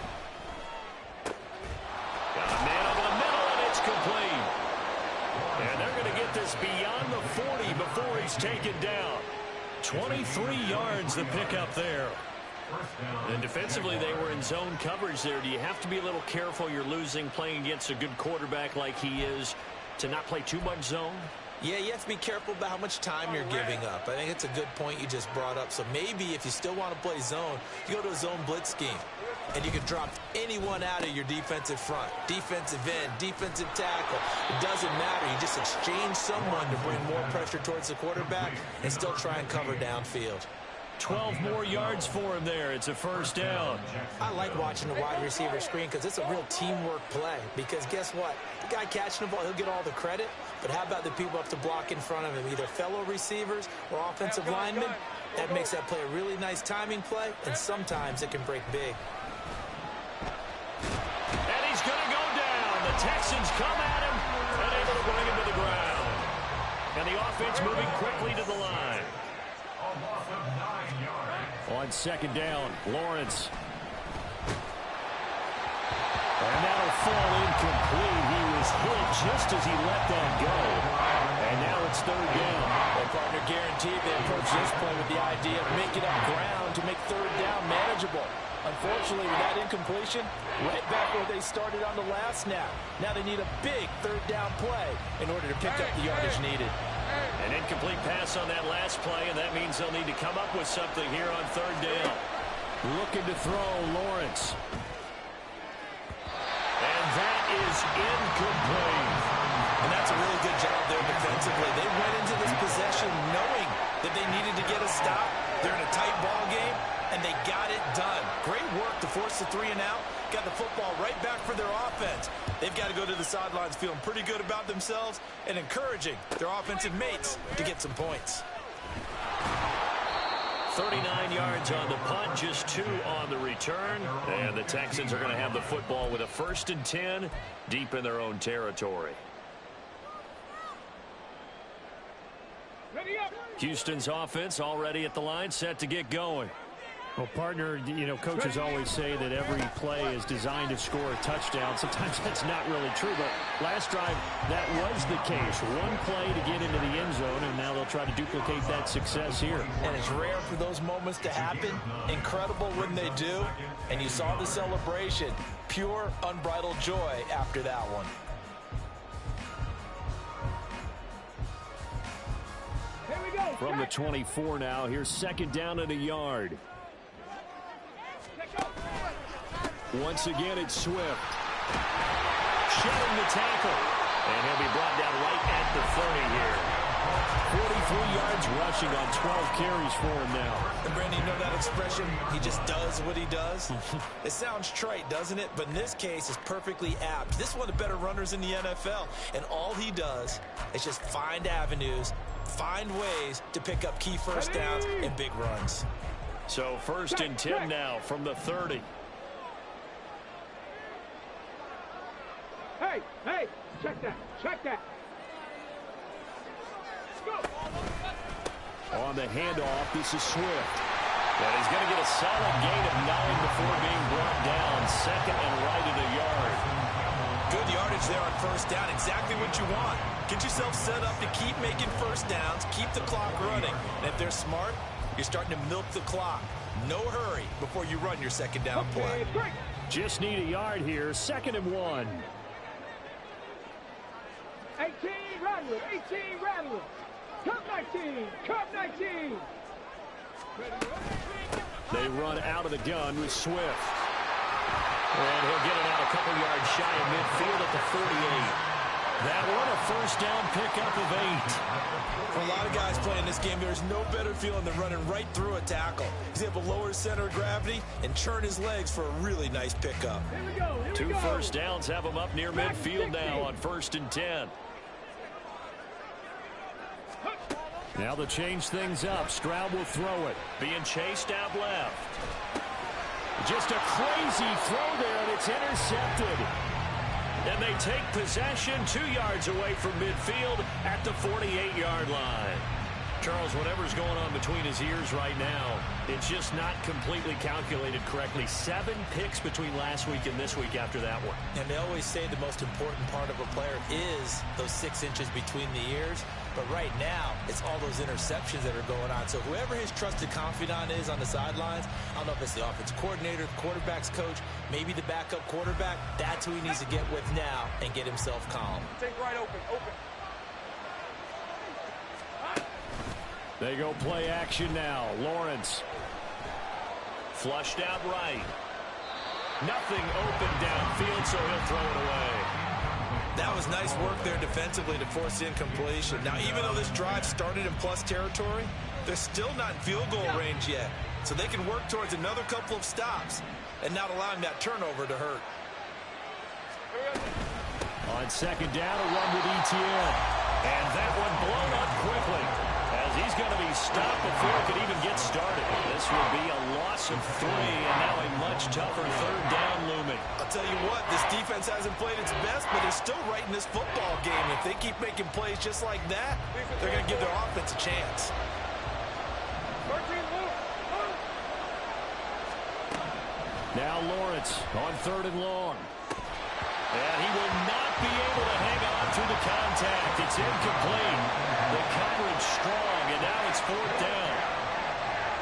Got a man over the middle, and it's complete. And they're going to get this beyond the 40 before he's taken down. 23 yards the pickup there. And defensively, they were in zone coverage there. Do you have to be a little careful? You're losing, playing against a good quarterback like he is, to not play too much zone? Yeah, you have to be careful about how much time you're giving up. I think it's a good point you just brought up. So maybe if you still want to play zone, you go to a zone blitz scheme. And you can drop anyone out of your defensive front. Defensive end, defensive tackle. It doesn't matter. You just exchange someone to bring more pressure towards the quarterback and still try and cover downfield. 12 more yards for him there. It's a 1st down. I like watching the wide receiver screen because it's a real teamwork play. Because guess what? The guy catching the ball, he'll get all the credit. But how about the people up to block in front of him, either fellow receivers or offensive linemen? That makes that play a really nice timing play, and sometimes it can break big. And he's going to go down. The Texans come at him and able to bring him to the ground. And the offense moving quickly to the line. A loss of 9 yards. On 2nd down, Lawrence. And that'll fall incomplete. He was hit just as he let that go. And now it's 3rd down. Well, partner, guaranteed they approach this play with the idea of making up ground to make 3rd down manageable. Unfortunately, with that incompletion, right back where they started on the last snap. Now they need a big third down play in order to pick up the yardage needed. An incomplete pass on that last play, and that means they'll need to come up with something here on third down. Looking to throw, Lawrence. And that is incomplete. And that's a really good job there defensively. They went into this possession knowing that they needed to get a stop. They're in a tight ball game, and they got it done. Great work to force the 3 and out. Got the football right back for their offense. They've got to go to the sidelines feeling pretty good about themselves and encouraging their offensive mates to get some points. 39 yards on the punt, just 2 on the return. And the Texans are going to have the football with a 1st and 10 deep in their own territory. Houston's offense already at the line, set to get going. Well, partner, you know, coaches always say that every play is designed to score a touchdown. Sometimes that's not really true, but last drive, that was the case. One play to get into the end zone, and now they'll try to duplicate that success here. And it's rare for those moments to happen. Incredible when they do. And you saw the celebration. Pure, unbridled joy after that one. From the 24 now, here's 2nd down and a yard. Once again, it's Swift. Shedding the tackle. And he'll be brought down right at the 30 here. 43 yards rushing on 12 carries for him now. And Brandon, you know that expression, he just does what he does? It sounds trite, doesn't it? But in this case, it's perfectly apt. This is one of the better runners in the NFL. And all he does is just find avenues, find ways to pick up key first downs and big runs. So 1st and 10 now from the 30. Hey, hey, check that, check that. Let's go. On the handoff, this is Swift. And he's going to get a solid gain of 9 before being brought down. 2nd and right at a yard. Good yardage there on 1st down. Exactly what you want. Get yourself set up to keep making first downs, keep the clock running. And if they're smart, you're starting to milk the clock. No hurry before you run your 2nd down play. Just need a yard here. 2nd and 1. 18, Radwood, 18, Radwood. Cup 19, Cup 19. They run out of the gun with Swift. And he'll get it out a couple yards shy of midfield at the 48. That one, a 1st down pickup of 8. For a lot of guys playing this game, there's no better feeling than running right through a tackle. He's able to lower his center of gravity and churn his legs for a really nice pickup. Here we go, here 2 we go. first downs have him up near midfield now on 1st and 10. Now they'll change things up. Stroud will throw it. Being chased out left. Just a crazy throw there, and it's intercepted. And they take possession 2 yards away from midfield at the 48-yard line. Charles, whatever's going on between his ears right now, it's just not completely calculated correctly. 7 picks between last week and this week after that one. And they always say the most important part of a player is those 6 inches between the ears. But right now, it's all those interceptions that are going on. So whoever his trusted confidant is on the sidelines, I don't know if it's the offensive coordinator, the quarterback's coach, maybe the backup quarterback, that's who he needs to get with now and get himself calm. Take right open, open. They go play action now. Lawrence. Flushed out right. Nothing open downfield, so he'll throw it away. That was nice work there defensively to force incompletion. Now, even though this drive started in plus territory, they're still not in field goal range yet. So they can work towards another couple of stops and not allowing that turnover to hurt. On 2nd down, a run with ETN. And that one blown up quickly, as he's going to be stopped before it could even get started. This will be a loss of 3, and now a much tougher 3rd down looming. I'll tell you what, this defense hasn't played its best, but they're still right in this football game. If they keep making plays just like that, they're going to give their offense a chance. Now Lawrence on 3rd and long. And he will not be able to hang on through the contact. It's incomplete. The coverage strong, and now it's 4th down.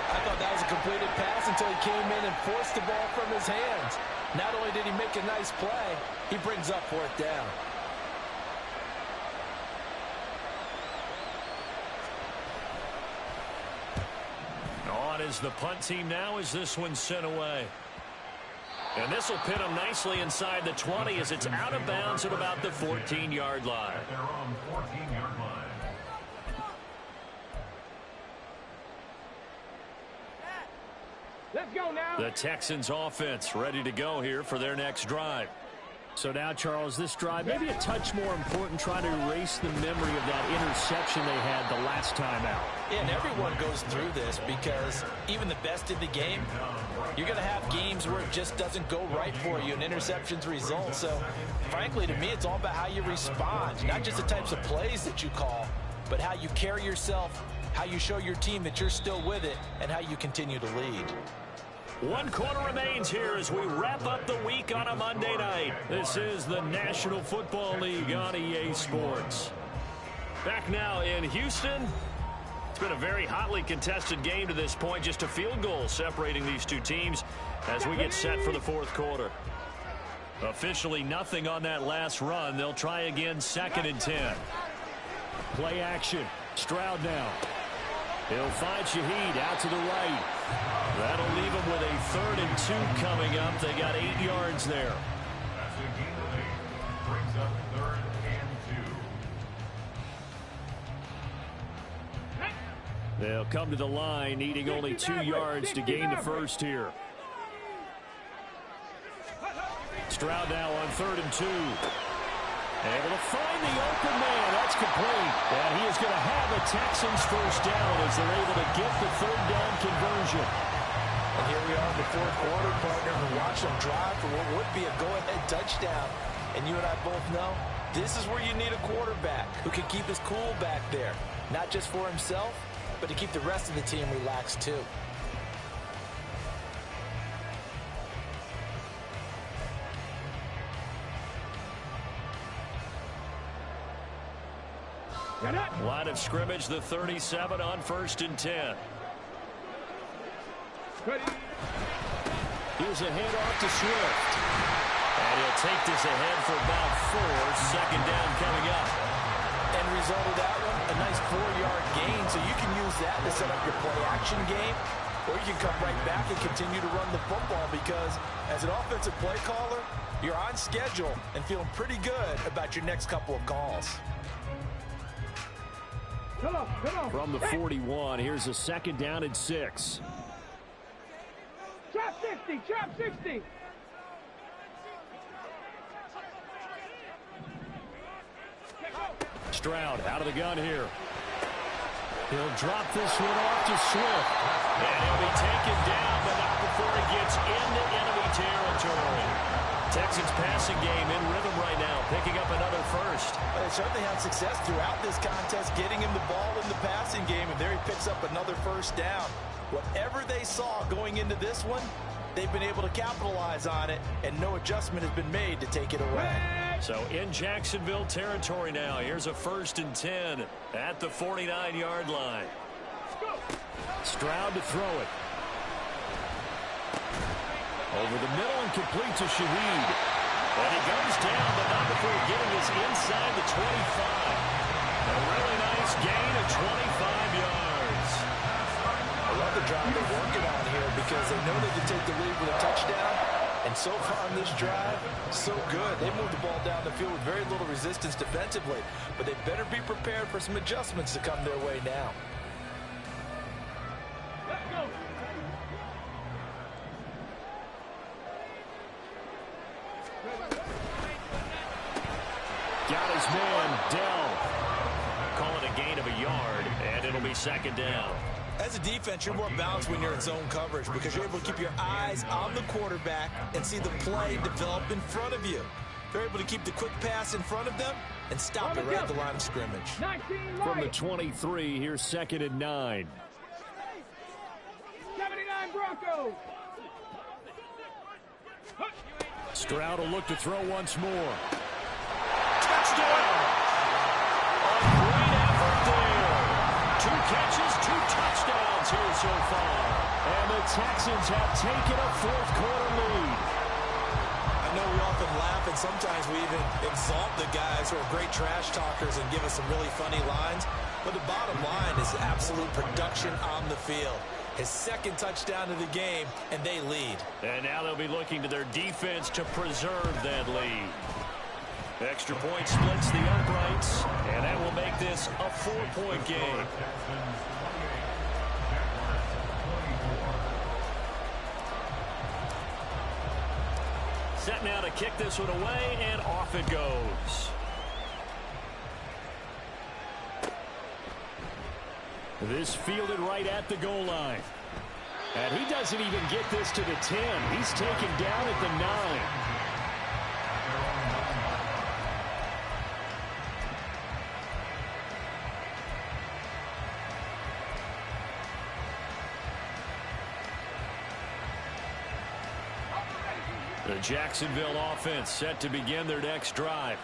I I thought that was a completed pass until he came in and forced the ball from his hands. Not only did he make a nice play, he brings up fourth down. On is the punt team now as this one's sent away. And this will pin them nicely inside the 20 as it's out of bounds at about the 14-yard line. At their own 14-yard line. Let's go now. The Texans offense ready to go here for their next drive. So now, Charles, this drive maybe a touch more important, trying to erase the memory of that interception they had the last time out. Yeah, and everyone goes through this because even the best in the game, you're going to have games where it just doesn't go right for you and interceptions result. So, frankly, to me, it's all about how you respond, not just the types of plays that you call, but how you carry yourself, how you show your team that you're still with it, and how you continue to lead. 1 quarter remains here as we wrap up the week on a Monday night. This is the National Football League on EA Sports. Back now in Houston. It's been a very hotly contested game to this point. Just a field goal separating these two teams as we get set for the fourth quarter. Officially nothing on that last run. They'll try again, 2nd and 10. Play action. Stroud now. He'll find Shaheed out to the right. That'll leave him with a 3rd and 2 coming up. They got 8 yards there. That's a gain of 8. Brings up 3rd and 2. They'll come to the line, needing only 2 yards to gain the first here. Stroud now on 3rd and 2. Able to find the open man. That's complete. And he is going to have a Texans first down as they're able to get the 3rd down conversion. And here we are in the fourth quarter, partner, and watch them drive for what would be a go-ahead touchdown. And you and I both know this is where you need a quarterback who can keep his cool back there. Not just for himself, but to keep the rest of the team relaxed too. Line of scrimmage, the 37 on 1st and 10. Here's a handoff to Swift. And he'll take this ahead for about 4. 2nd down coming up. End result of that one, a nice 4-yard gain. So you can use that to set up your play action game, or you can come right back and continue to run the football because as an offensive play caller, you're on schedule and feeling pretty good about your next couple of calls. Come on. From the 41, here's a 2nd down and 6. Trap 60. Stroud out of the gun here. He'll drop this one off to Swift. And he'll be taken down, but not before he gets into enemy territory. Texans passing game in rhythm right now, picking up another first. They certainly had success throughout this contest, getting him the ball in the passing game, and there he picks up another first down. Whatever they saw going into this one, they've been able to capitalize on it, and no adjustment has been made to take it away. So in Jacksonville territory now, here's a 1st and 10 at the 49-yard line. Stroud to throw it. Over the middle and complete to Shaheed. And he goes down, but not before getting us inside the 25. A really nice gain of 25 yards. I love the drive they're working on here because they know they can take the lead with a touchdown. And so far on this drive, so good. They moved the ball down the field with very little resistance defensively. But they better be prepared for some adjustments to come their way now. Let's go. Got his man, Dell. Call it a gain of a yard, and it'll be 2nd down. As a defense, you're more balanced when you're in zone coverage because you're able to keep your eyes on the quarterback and see the play develop in front of you. They're able to keep the quick pass in front of them and stop it right at the line of scrimmage. 19 From the right. 23, here's 2nd and 9. 79 Broncos. Stroud will look to throw once more. Touchdown! A great effort there. 2 catches, 2 touchdowns here so far. And the Texans have taken a fourth-quarter lead. I know we often laugh, and sometimes we even exalt the guys who are great trash talkers and give us some really funny lines. But the bottom line is absolute production on the field. His second touchdown of the game, and they lead. And now they'll be looking to their defense to preserve that lead. Extra point splits the uprights, and that will make this a 4-point game. Set now to kick this one away, and off it goes. This fielded right at the goal line. And he doesn't even get this to the 10. He's taken down at the 9. The Jacksonville offense set to begin their next drive.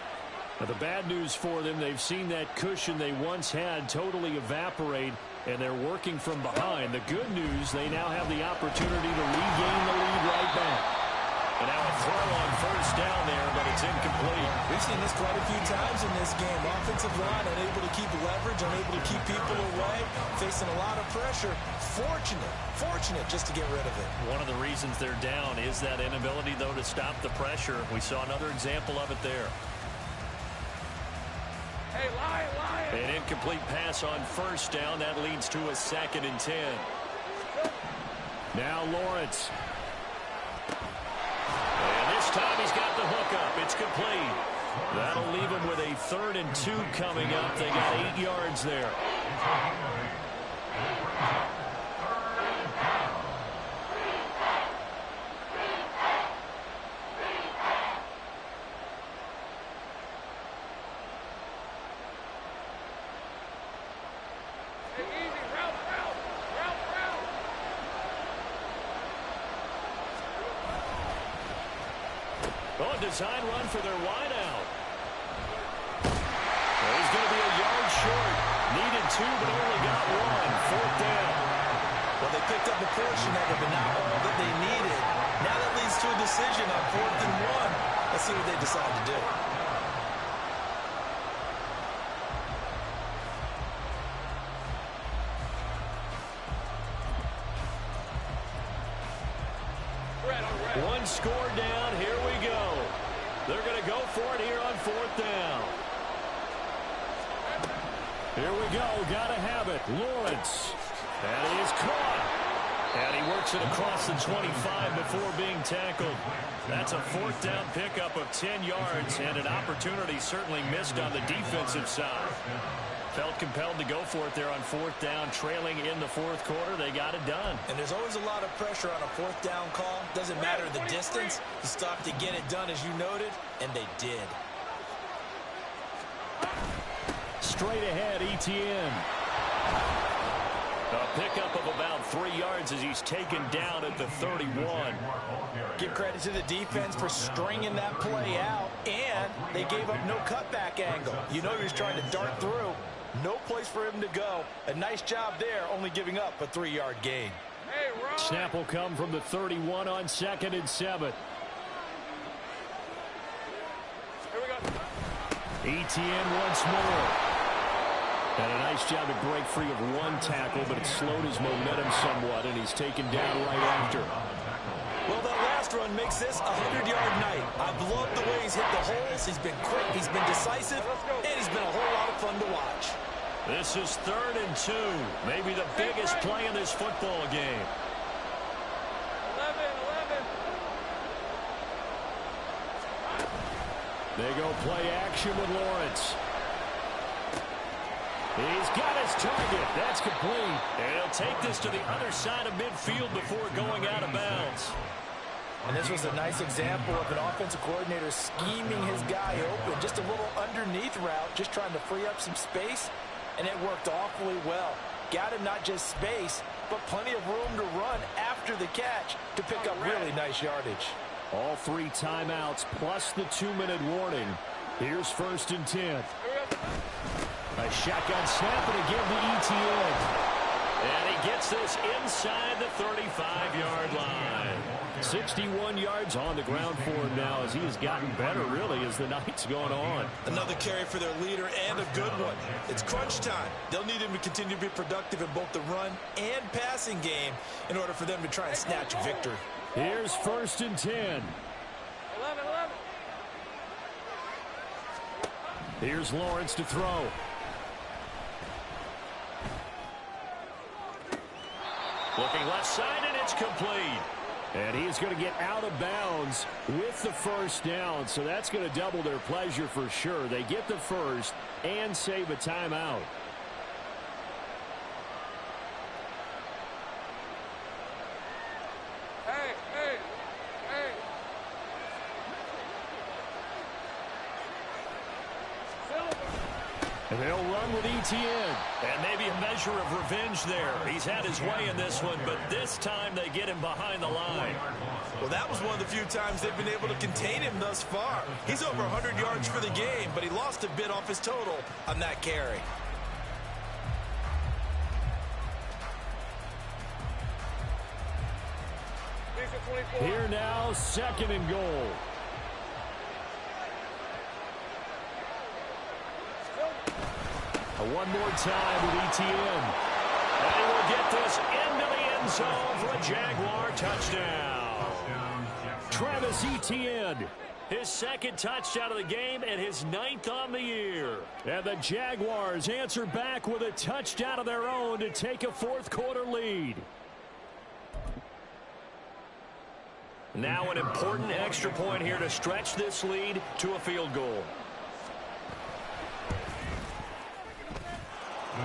Now, the bad news for them, they've seen that cushion they once had totally evaporate, and they're working from behind. The good news, they now have the opportunity to regain the lead right back. And now a throw on first down there, but it's incomplete. We've seen this quite a few times in this game. Offensive line unable to keep leverage, unable to keep people away, facing a lot of pressure. Fortunate just to get rid of it. One of the reasons they're down is that inability, though, to stop the pressure. We saw another example of it there. Hey, Lion. An incomplete pass on first down. That leads to a 2nd and 10. Now Lawrence. And this time he's got the hook up. It's complete. That'll leave him with a 3rd and 2 coming up. They got 8 yards there. Design run for their wideout. Well, he's going to be a yard short. Needed 2, but only got 1. 4th down. Well, they picked up a portion of it, but not all that they needed. Now that leads to a decision on 4th and 1. Let's see what they decide to do. One score down. Here we go. They're going to go for it here on 4th down. Here we go. Got to have it. Lawrence. And he is caught. And he works it across the 25 before being tackled. That's a 4th down pickup of 10 yards, and an opportunity certainly missed on the defensive side. Felt compelled to go for it there on 4th down, trailing in the 4th quarter. They got it done. And there's always a lot of pressure on a 4th down call. Doesn't matter the distance. You stop to get it done, as you noted, and they did. Straight ahead, Etienne. A pickup of about 3 yards as he's taken down at the 31. Give credit to the defense for stringing that play out, and they gave up no cutback angle. You know he was trying to dart through. No place for him to go. A nice job there, only giving up a 3-yard gain. Snap will come from the 31 on 2nd and 7. Here we go. Etienne once more. And a nice job to break free of 1 tackle, but it slowed his momentum somewhat, and he's taken down right after. Well, that last run makes this a 100-yard night. I've loved the way he's hit the holes. He's been quick, he's been decisive, and he's been a whole lot of fun to watch. This is 3rd and 2. Maybe the biggest play in this football game. 11. They go play action with Lawrence. He's got his target. That's complete. And he'll take this to the other side of midfield before going out of bounds. And this was a nice example of an offensive coordinator scheming his guy open. Just a little underneath route, just trying to free up some space. And it worked awfully well. Got him not just space, but plenty of room to run after the catch to pick up really nice yardage. All 3 timeouts plus the 2-minute warning. Here's 1st and 10. A shotgun snap, and again to Etienne. And he gets this inside the 35-yard line. 61 yards on the ground for him now as he has gotten better, really, as the night's gone on. Another carry for their leader and a good one. It's crunch time. They'll need him to continue to be productive in both the run and passing game in order for them to try and snatch a victory. Here's 1st and 10. 11. Here's Lawrence to throw. Looking left side, and it's complete. And he's going to get out of bounds with the 1st down, so that's going to double their pleasure for sure. They get the 1st and save a timeout. And they'll run with ETN. And maybe a measure of revenge there. He's had his way in this one, but this time they get him behind the line. Well, that was one of the few times they've been able to contain him thus far. He's over 100 yards for the game, but he lost a bit off his total on that carry. Here now, 2nd and goal. One more time with ETN. And he will get this into the end zone for a Jaguar touchdown. Travis Etienne, his 2nd touchdown of the game and his 9th on the year. And the Jaguars answer back with a touchdown of their own to take a 4th quarter lead. Now an important extra point here to stretch this lead to a field goal.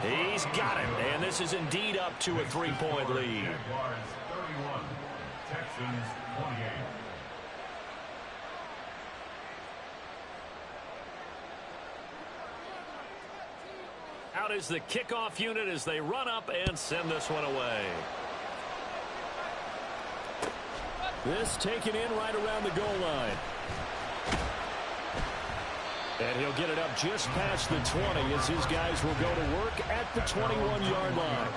He's got it, and this is indeed up to a 3-point lead. Jaguars 31, Texans 28. Out is the kickoff unit as they run up and send this one away. This taken in right around the goal line. And he'll get it up just past the 20 as his guys will go to work at the 21-yard line.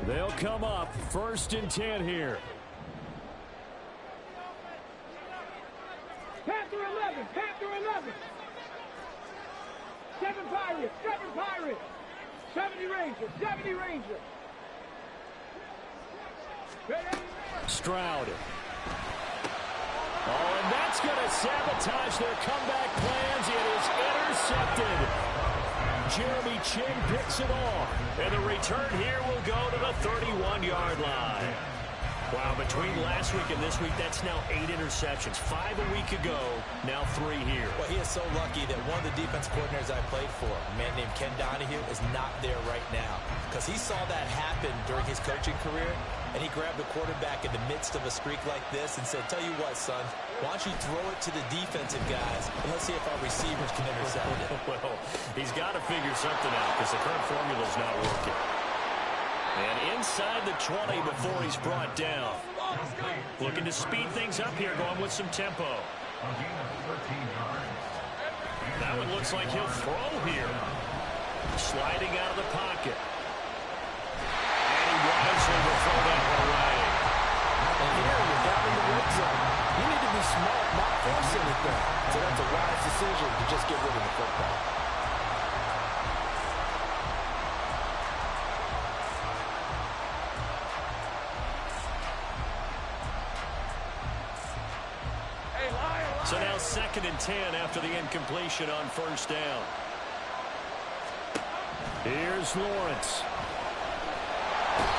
They'll come up 1st and 10 here. Panther 11. 7 Pirates. 70 Rangers. Stroud. Oh, and that's going to sabotage their comeback plans. It is intercepted. Jeremy Chinn picks it off. And the return here will go to the 31-yard line. Wow, between last week and this week, that's now 8 interceptions. 5 a week ago, now 3 here. Well, he is so lucky that one of the defense coordinators I played for, a man named Ken Donahue, is not there right now. Because he saw that happen during his coaching career, and he grabbed the quarterback in the midst of a streak like this and said, tell you what, son, why don't you throw it to the defensive guys, and let's see if our receivers can intercept it. Well, he's got to figure something out because the current formula's not working. And inside the 20 before he's brought down. Looking to speed things up here, going with some tempo. That one looks like he'll throw here. Sliding out of the pocket. And he wisely will throw that one away. And here you're down in the red zone. You need to be smart, not force anything. So that's a wise decision to just get rid of the football. So now 2nd and 10 after the incompletion on 1st down. Here's Lawrence.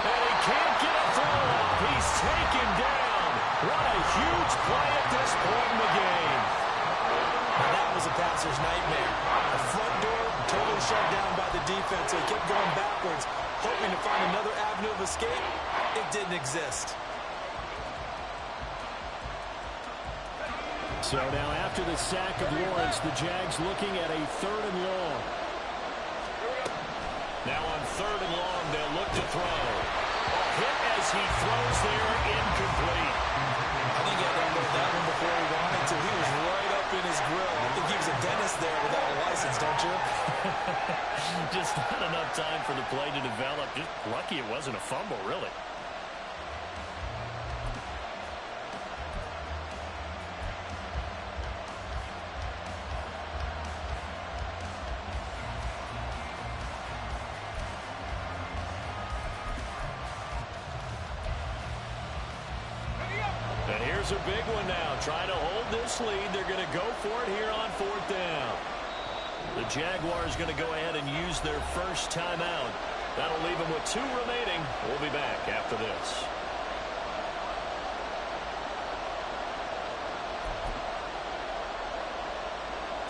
And he can't get a throw up. He's taken down. What a huge play at this point in the game. Now that was a passer's nightmare. The front door totally shut down by the defense, so he kept going backwards, hoping to find another avenue of escape. It didn't exist. So now after the sack of Lawrence, the Jags looking at a 3rd and long. to throw. Hit as he throws there, incomplete. I think he had to unload that one before he wanted to. He was right up in his grill. I think he was a dentist there without a license, don't you? Just not enough time for the play to develop. Just lucky it wasn't a fumble, really. And here's a big one now. Trying to hold this lead. They're going to go for it here on 4th down. The Jaguars going to go ahead and use their first timeout. That'll leave them with 2 remaining. We'll be back after this.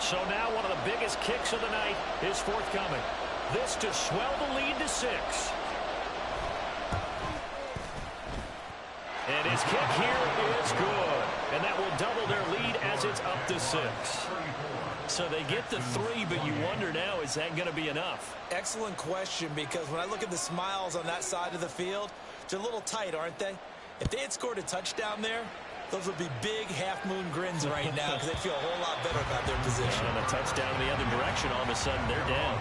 So now one of the biggest kicks of the night is forthcoming. This to swell the lead to 6. And his kick here is good. And that will double their lead as it's up to 6. So they get the 3, but you wonder now, is that going to be enough? Excellent question, because when I look at the smiles on that side of the field, they're a little tight, aren't they? If they had scored a touchdown there, those would be big half-moon grins right now because they'd feel a whole lot better about their position. And a touchdown in the other direction, all of a sudden they're down.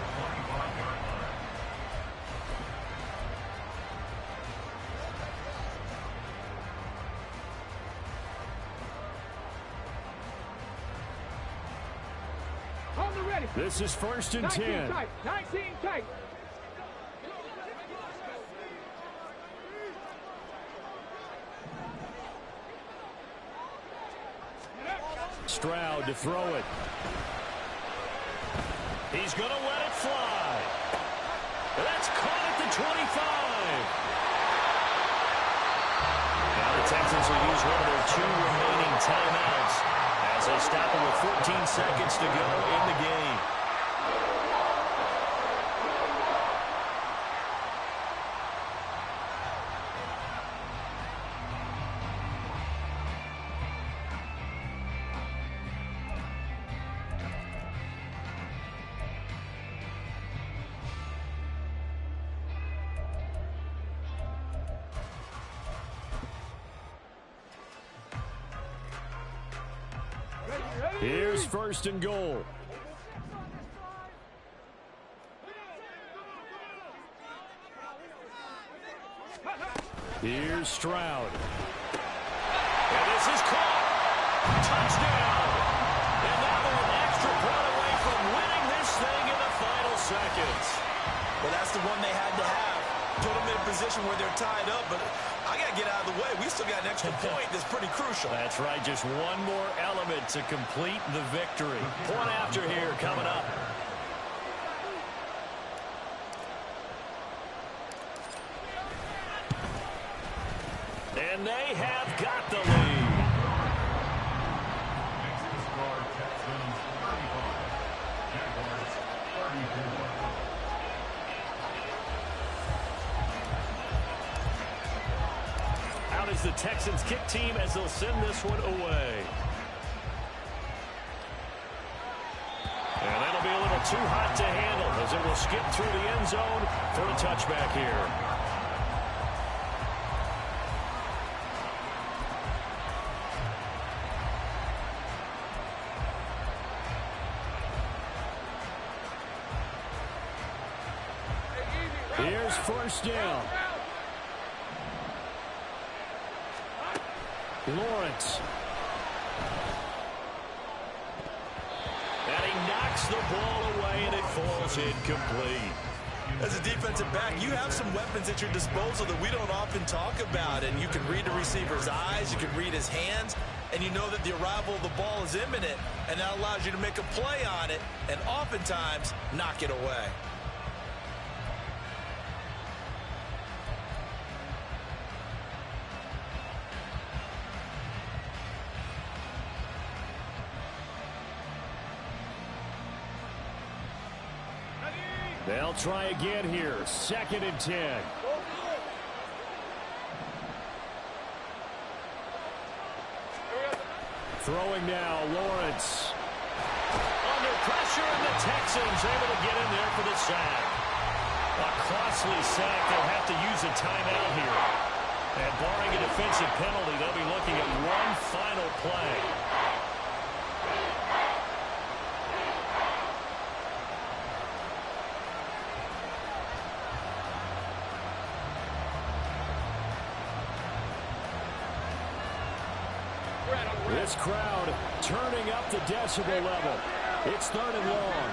This is 1st and 10. 19 tight. Stroud to throw it. He's going to let it fly. That's caught at the 25. Now the Texans will use one of their 2 remaining timeouts as they stop him with 14 seconds to go in the game. Here's 1st and goal. Here's Stroud. And this is caught. Touchdown. And now they're an extra point away from winning this thing in the final seconds. Well, that's the one they had to have. Put them in a position where they're tied up, but I got to get out of the way. We still got an extra point that's pretty crucial. That's right. Just one more element to complete the victory. Point after here coming up. And they have got the lead. Next to score, Texans 35, Jaguars 34. Out is the Texans kick team as they'll send this one away. And that'll be a little too hot to handle as it will skip through the end zone for a touchback here. Here's 1st down. Lawrence. And he knocks the ball away, and it falls incomplete. As a defensive back, you have some weapons at your disposal that we don't often talk about. And you can read the receiver's eyes, you can read his hands, and you know that the arrival of the ball is imminent. And that allows you to make a play on it and oftentimes knock it away. They'll try again here. 2nd and 10. Throwing now, Lawrence. Under pressure, and the Texans able to get in there for the sack. A costly sack. They'll have to use a timeout here. And barring a defensive penalty, they'll be looking at one final play. This crowd turning up the decibel level. It's 3rd and long.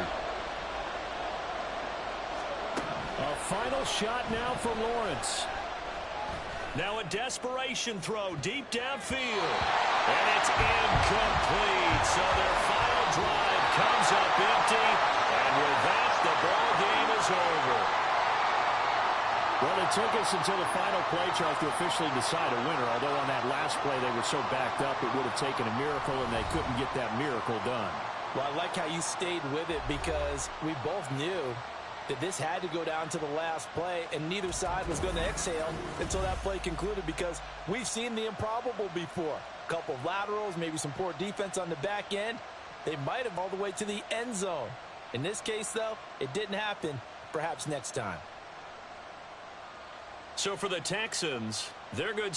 A final shot now for Lawrence. Now a desperation throw deep downfield. And it's incomplete. So their final drive comes up empty. And with that, the ball game is over. Well, it took us until the final play, Charles, to officially decide a winner. Although on that last play they were so backed up, it would have taken a miracle, and they couldn't get that miracle done. Well, I like how you stayed with it because we both knew that this had to go down to the last play, and neither side was going to exhale until that play concluded because we've seen the improbable before. A couple of laterals, maybe some poor defense on the back end. They might have all the way to the end zone. In this case, though, it didn't happen. Perhaps next time. So for the Texans, they're good.